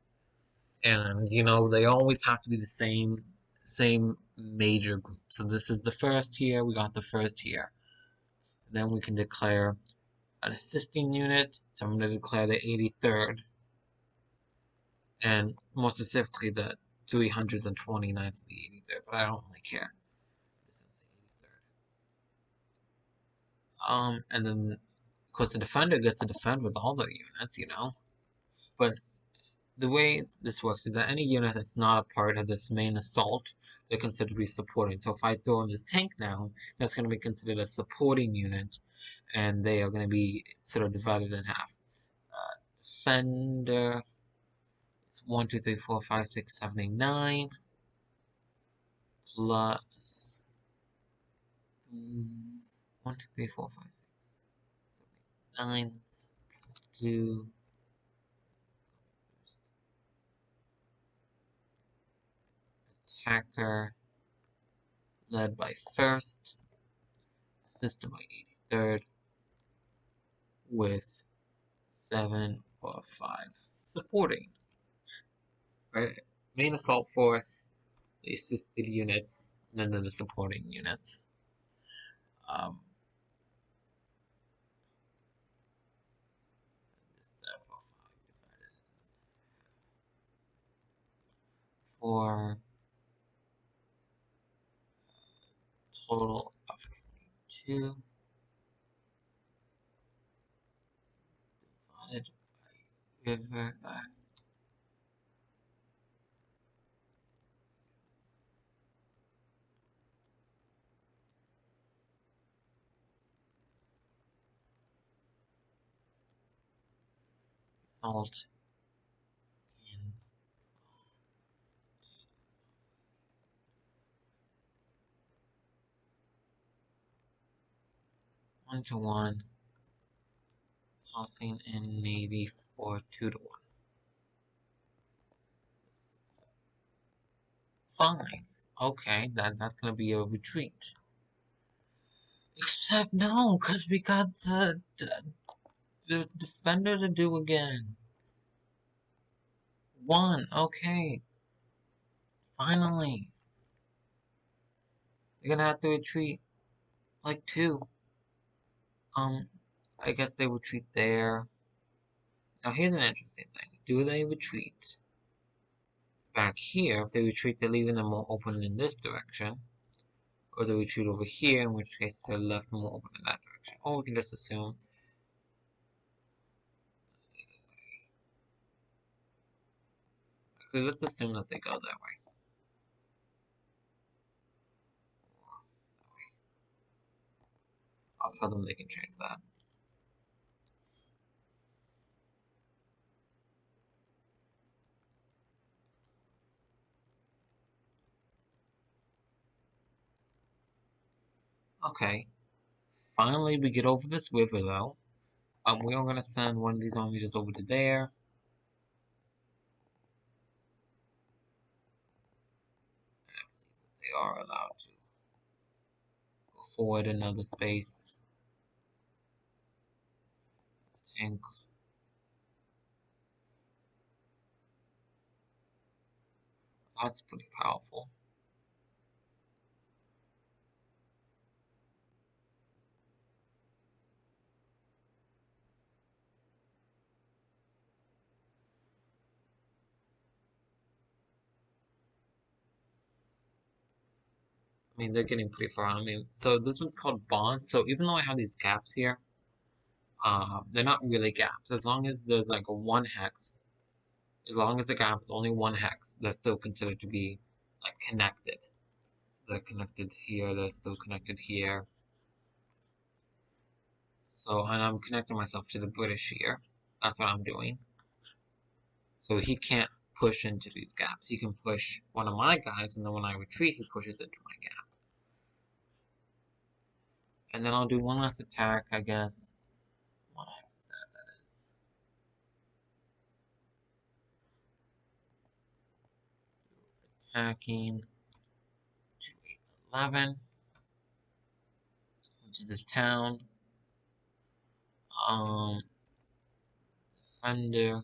And, they always have to be the same major group. So this is the 1st here, we got the 1st here. And then we can declare an assisting unit, so I'm going to declare the 83rd. And more specifically, the 329th and the 83rd, but I don't really care. This is the 83rd. And then course, the defender gets to defend with all the units, you know. But the way this works is that any unit that's not a part of this main assault, they're considered to be supporting. So if I throw in this tank now, that's going to be considered a supporting unit, and they are going to be sort of divided in half. Defender is 1, 2, 3, 4, 5, 6, 7, 8, 9 plus 1, 2, 3, 4, 5, 6, 7, 8, 9 plus 2. Attacker led by first, assisted by 83rd, with 7 or 5 supporting. Right? Main assault force, the assisted units, and then the supporting units. 7 or 5 divided for total of 22 divided by river result in 1-to-1, tossing in Navy for 2-to-1. 5. Okay, that's gonna be a retreat. Except no, because we got the defender to do again. 1, okay. Finally. You're gonna have to retreat like 2. I guess they retreat there. Now here's an interesting thing. Do they retreat back here? If they retreat, they're leaving them more open in this direction. Or they retreat over here, in which case they're left more open in that direction. Or we can just assume. Actually, let's assume that they go that way. I'll tell them they can change that. Okay. Finally, we get over this river, though. We are going to send one of these armies just over to there. They are allowed to go forward another space. Tank. That's pretty powerful. I mean, they're getting pretty far. I mean, so this one's called bonds. So even though I have these gaps here, they're not really gaps. As long as there's like a 1 hex, as long as the gap is only 1 hex, they're still considered to be like connected. So they're connected here. They're still connected here. So, and I'm connecting myself to the British here. That's what I'm doing. So he can't push into these gaps. He can push one of my guys, and then when I retreat, he pushes into my gap. And then I'll do one last attack, I guess. What hex is that? That is. Attacking 2811, which is this town. Defender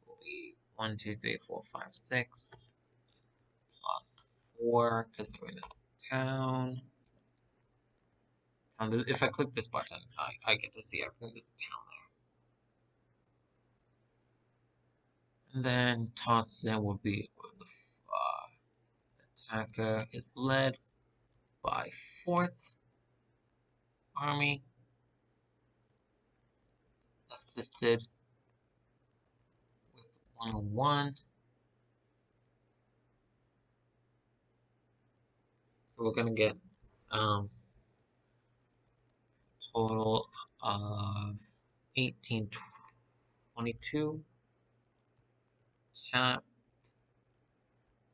will be 1, 2, 3, 4, 5, 6 plus 4 because they're in this town. And if I click this button, I get to see everything. There's a town there. And then toss in will be the attacker is led by 4th Army. assisted with 101. So we're gonna get total of 1822. Cap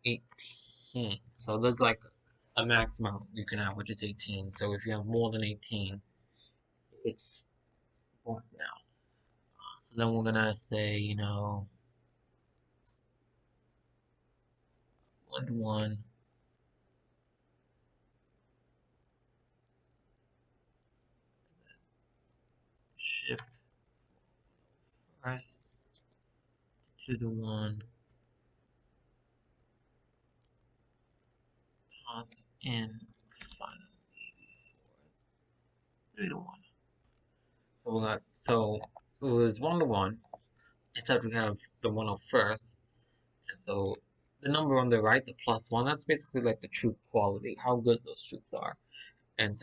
18. So there's like a maximum you can have, which is 18. So if you have more than 18, it's brought down. So then we're gonna say, 1 to 1. Shift first, 2 to 1. Toss in finally 3 to 1. So it was 1 to 1, except we have the 101st, and so the number on the right, the +1, that's basically like the troop quality, how good those troops are. And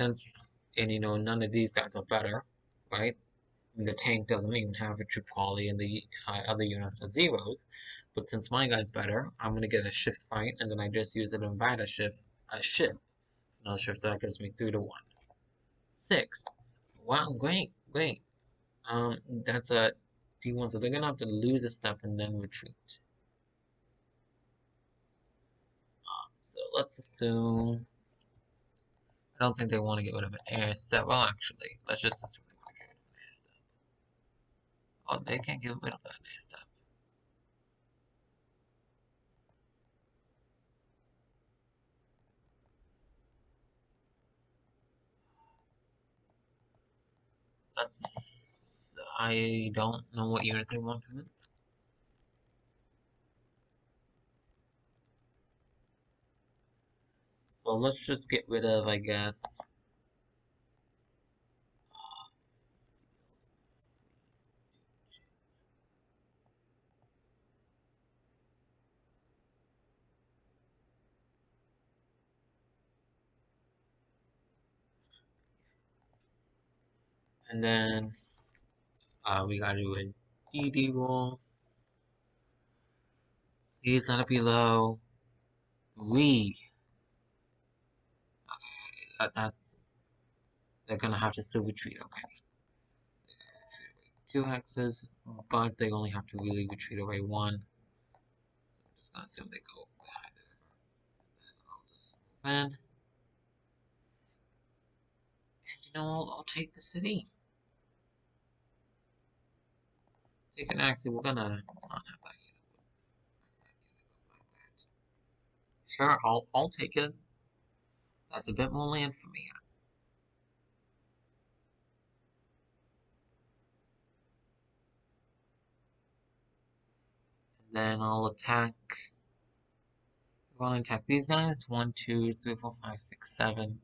none of these guys are better, right? I mean, the tank doesn't even have a troop quality, and the other units have zeros. But since my guy's better, I'm gonna get a shift fight, and then I just use it to invite a ship, another shift, so that gives me 3 to 1. 6. Wow, great, great. That's a D1, so they're gonna have to lose a step and then retreat. So let's assume. I don't think they want to get rid of an air step. Well, actually, let's just assume they want to get rid of an air step. Oh, they can't get rid of that air step. I don't know what unit they want to move. So let's just get rid of, I guess. And then we gotta do a DD roll. He's gonna be low. 3. Okay, they're gonna have to still retreat. Okay. 2 hexes, but they only have to really retreat away 1. So I'm just gonna assume they go behind the river. Then I'll just move in. And I'll take the city. They can actually, we're gonna not have that unit. Sure, I'll take it. That's a bit more land for me. And then I'll attack. We're gonna attack these guys. 1, 2, 3, 4, 5, 6, 7,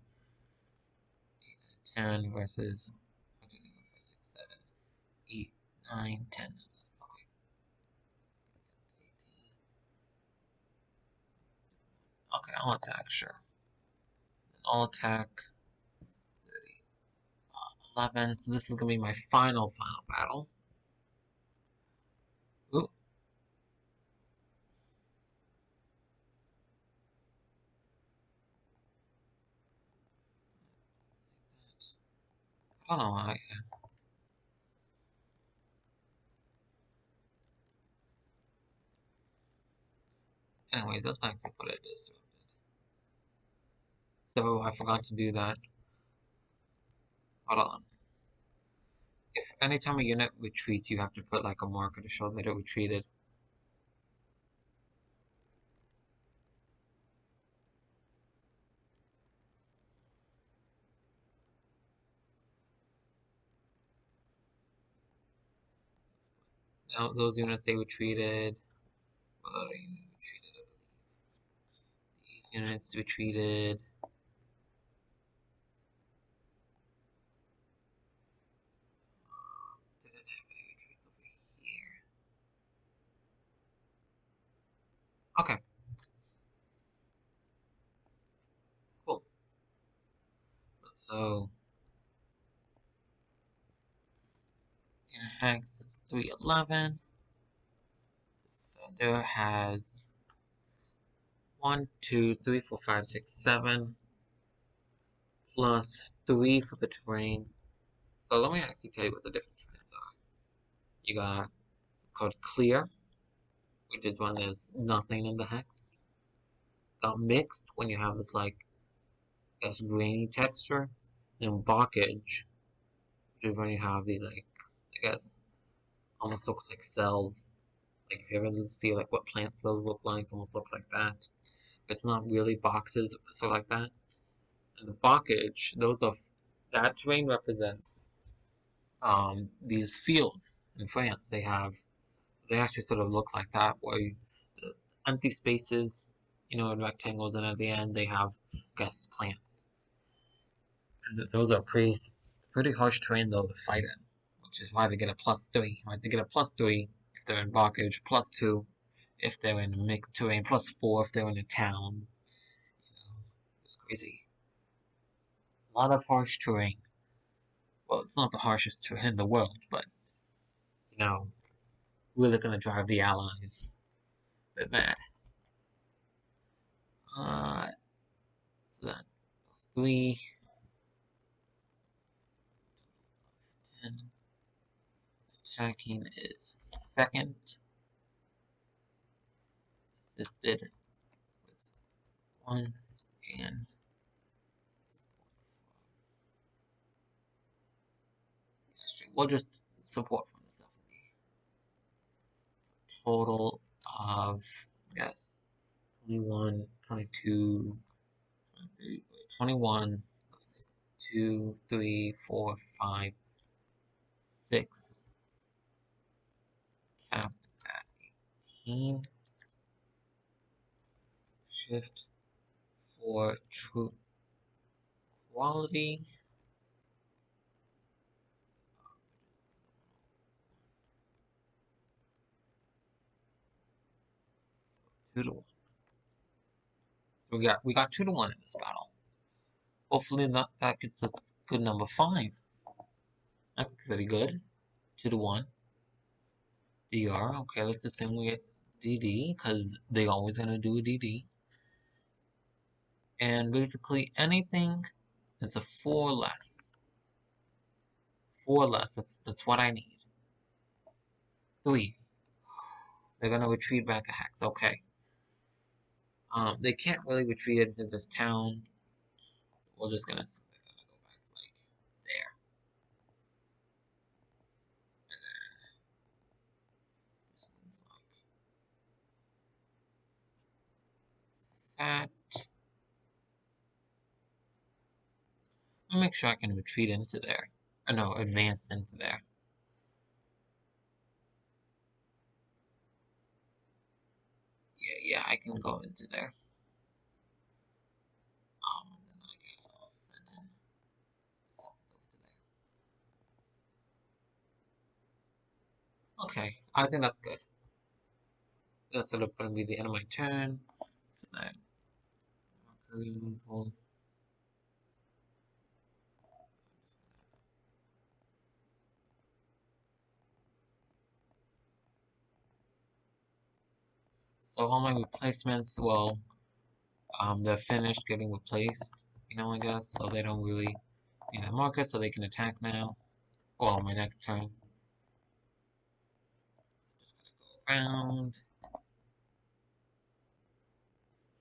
8, 10 versus 1, 2, 3, 4, 5, 6, 7, 8, 9, 10. Okay. 18. Okay, I'll attack, sure. I'll attack 30, 11. So this is gonna be my final battle. Ooh. I don't know why. Anyways, let's actually put it disrupted. So I forgot to do that. Hold on. If anytime a unit retreats, you have to put like a marker to show that it retreated. Now those units they retreated. What other unit retreated? I believe these units retreated. Didn't have any retreats over here. Okay. Cool. So hex 311. Defender has 1, 2, 3, 4, 5, 6, 7 plus 3 for the terrain. So let me actually tell you what the different terrains are. You got, it's called clear, which is when there's nothing in the hex. Got mixed, when you have this like, I guess, grainy texture. And blockage, which is when you have these like, I guess, almost looks like cells. Like if you ever see like what plant cells look like, almost looks like that. It's not really boxes, so like that. And the blockage, that terrain represents these fields in France. They actually sort of look like that, where the empty spaces, in rectangles, and at the end they have, I guess, plants. And those are pretty harsh terrain though to fight in, which is why they get a +3. Right? They get a +3 if they're in blockage, +2 if they're in mixed terrain, +4 if they're in a town. It's crazy. A lot of harsh terrain. Well, it's not the harshest terrain in the world, but really gonna drive the Allies a bit mad. So that +3, 10. Attacking is second. Assisted with 1 and we'll just support from the 70. Total of, yes, 21, 22, 23, 21, 2, 3, 4, 5, 6. Capped at 18. Shift for troop quality. 2 to 1. So we got 2 to 1 in this battle. Hopefully that gets us good number 5. That's pretty good. 2 to 1. DR. Okay, let's assume we get DD, because they always gonna do a DD. And basically anything that's a 4 less. 4 less, that's what I need. 3. They're gonna retreat back a hex. Okay. They can't really retreat into this town. So we're just gonna assume they're gonna go back like there. And then just move like that. I'll make sure I can retreat into there. Or no, advance into there. Yeah, I can go into there. And then I guess I'll send in over there. Okay, I think that's good. That's sort of gonna be the end of my turn. So that removal. So all my replacements, well, they're finished getting replaced, I guess, so they don't really need a marker, so they can attack now. Well, my next turn. So just gonna go around.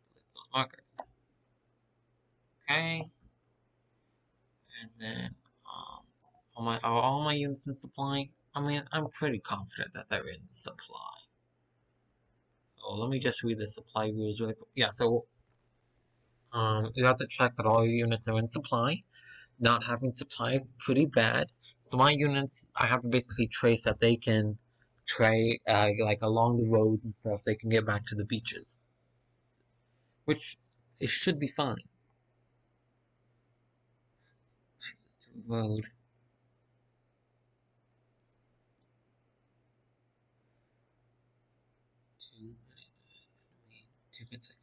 Delete those markers. Okay. And then, are all my units in supply? I mean, I'm pretty confident that they're in supply. So let me just read the supply rules really quick. Yeah, so you have to check that all your units are in supply. Not having supply, pretty bad. So my units, I have to basically trace that they can like along the road and stuff, they can get back to the beaches. Which, it should be fine. Access to a road. Two consecutive.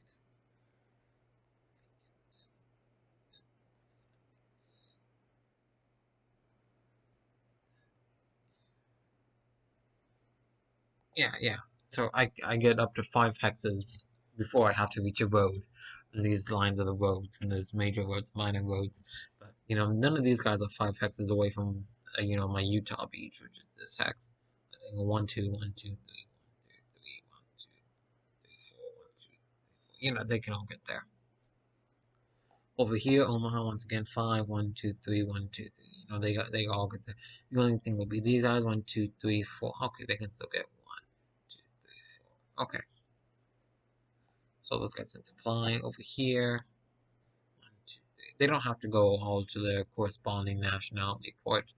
Yeah. So I get up to 5 hexes before I have to reach a road. And these lines are the roads, and there's major roads, minor roads. But none of these guys are 5 hexes away from my Utah beach, which is this hex. I think 1, 2, 1, 2, 3, 1, 2, 3, 1, 2, 3, 4, 1, 2, 3, 4. They can all get there. Over here, Omaha once again 5, 1, 2, 3, 1, 2, 3. They all get there. The only thing will be these guys 1, 2, 3, 4. Okay, they can still get 1, 2, 3, 4. Okay. So those guys can supply over here. 1, 2, 3. They don't have to go all to their corresponding nationality port.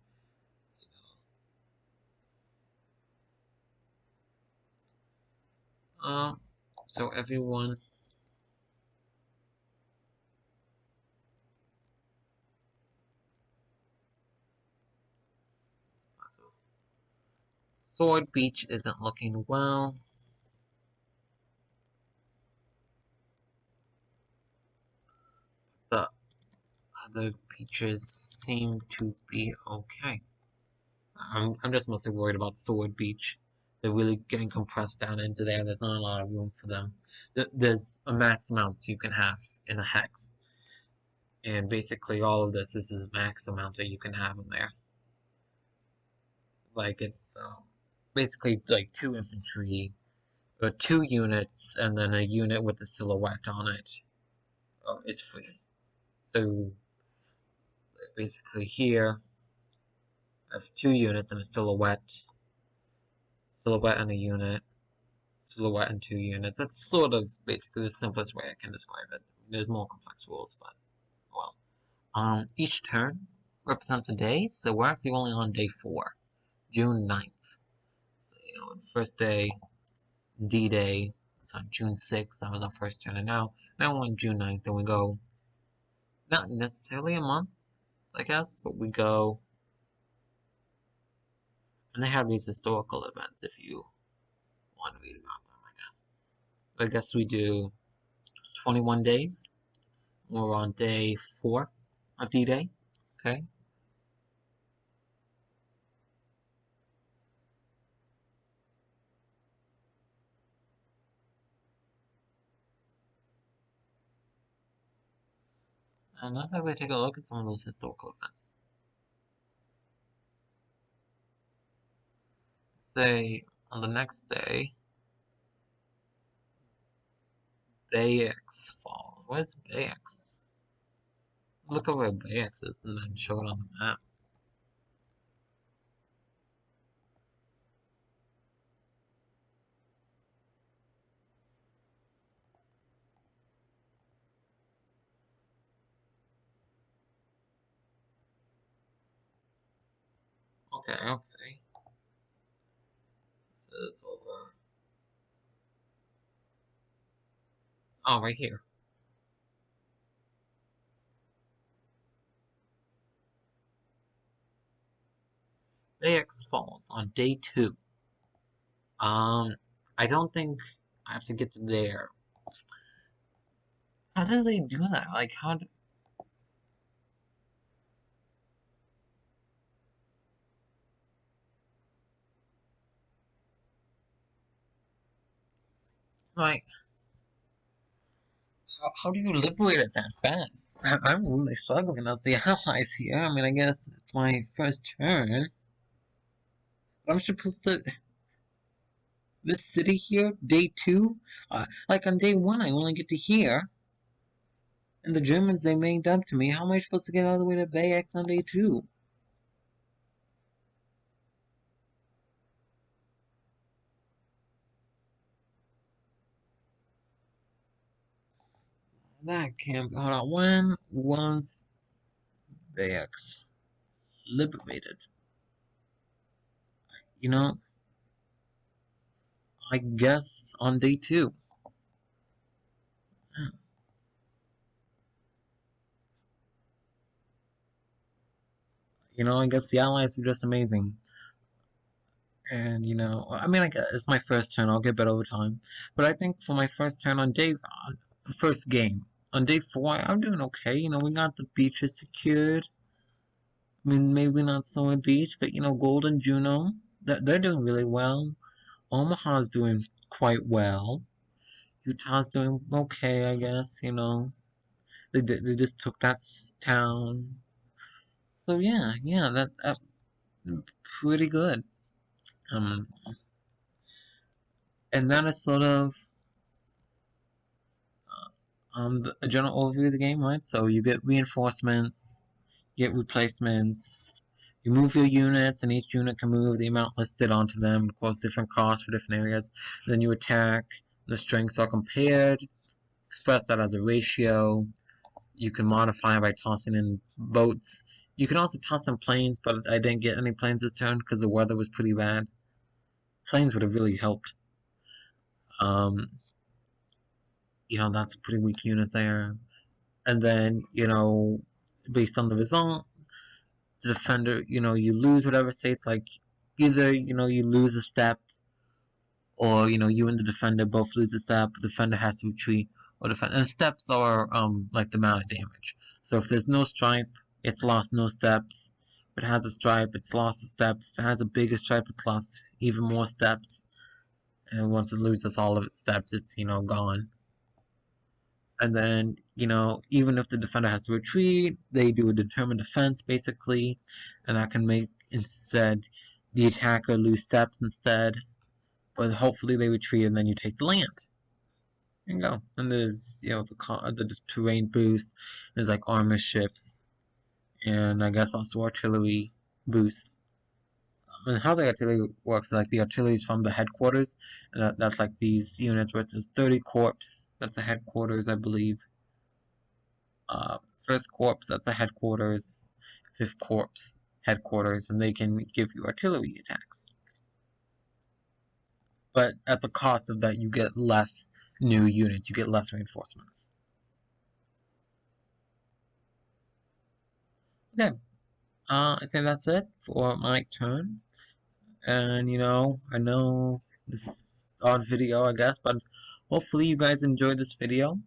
So everyone. So Sword Beach isn't looking well. The other beaches seem to be okay. I'm just mostly worried about Sword Beach. They're really getting compressed down into there. There's not a lot of room for them. There's a max amount you can have in a hex. And basically all of this is max amount that you can have in there. Like it's basically like 2 infantry, or 2 units, and then a unit with a silhouette on it. Oh, it's free. So basically here, I have 2 units and a silhouette and a unit, silhouette and 2 units. That's sort of basically the simplest way I can describe it. There's more complex rules, but well. Each turn represents a day, so we're actually only on day 4, June 9th. So, first day, D-Day, it's on June 6th, that was our first turn, and now we're on June 9th, and we go, not necessarily a month, I guess, but we go, and they have these historical events if you want to read about them, I guess. I guess we do 21 days. We're on day 4 of D-Day, okay? And let's actually take a look at some of those historical events. Say, on the next day, Bayx Falls. Where's Bayx? Look up where Bayx is and then show it on the map. Okay. So it's over. Oh, right here. Bayx Falls on day 2. I don't think I have to get to there. How do they do that? Like, how do... Like, how do you liberate it that fast? I'm really struggling as the allies here. I mean, I guess it's my first turn. I'm supposed to... This city here, day 2? Like on day 1, I only get to here. And the Germans, they made up to me. How am I supposed to get all the way to Bayx on day 2? That can't be... Hold on. When was Bayx liberated? You know, I guess on day 2. I guess the Allies were just amazing. And, I mean, I guess it's my first turn. I'll get better over time. But I think for my first turn first game, on day 4, I'm doing okay. We got the beaches secured. I mean, maybe not Sword Beach, but, Golden Juno, they're doing really well. Omaha's doing quite well. Utah's doing okay, I guess, you know. They just took that town. So yeah, that pretty good. Um, and that is sort of a general overview of the game, right? So you get reinforcements, you get replacements, you move your units, and each unit can move the amount listed onto them, of course, different costs for different areas. And then you attack, the strengths are compared, express that as a ratio. You can modify by tossing in boats. You can also toss in planes, but I didn't get any planes this turn because the weather was pretty bad. Planes would have really helped. Um, that's a pretty weak unit there. And then, based on the result, the defender, you lose whatever states, like either, you lose a step, or, you and the defender both lose a step, the defender has to retreat, or defend. And steps are, like the amount of damage. So if there's no stripe, it's lost no steps. If it has a stripe, it's lost a step. If it has a bigger stripe, it's lost even more steps. And once it loses all of its steps, it's, gone. And then, even if the defender has to retreat, they do a determined defense, basically. And that can make, instead, the attacker lose steps instead. But hopefully they retreat and then you take the land. There you go. And there's, the terrain boost. There's like armor shifts. And I guess also artillery boost. And how the artillery works is like the artillery is from the headquarters. And that's like these units where it says 30 Corps. That's the headquarters, I believe. First Corps, that's a headquarters. Fifth Corps, headquarters. And they can give you artillery attacks. But at the cost of that, you get less new units. You get less reinforcements. Okay. I think that's it for my turn. And, I know this is an odd video, I guess, but hopefully you guys enjoyed this video.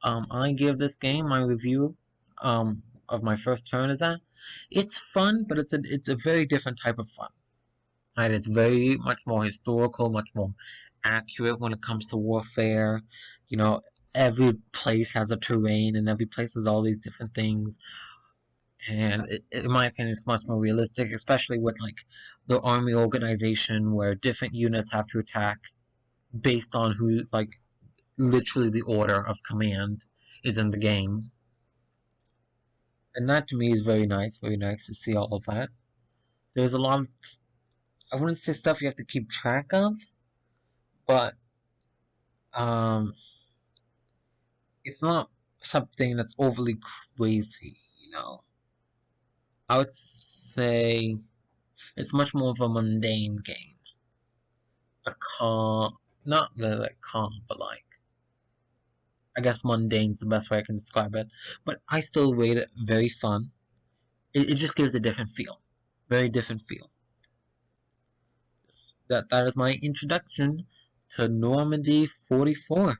I give this game my review of my first turn is that it's fun, but it's a very different type of fun. Right? It's very much more historical, much more accurate when it comes to warfare. Every place has a terrain, and every place has all these different things. And in my opinion, it's much more realistic, especially with like the army organization, where different units have to attack based on who, like, literally the order of command is in the game. And that to me is very nice to see all of that. There's a lot of, I wouldn't say stuff you have to keep track of, but it's not something that's overly crazy, I would say it's much more of a mundane game. A calm, not really like calm, but like, I guess mundane's the best way I can describe it. But I still rate it very fun. It just gives a different feel. Very different feel. That is my introduction to Normandy 44.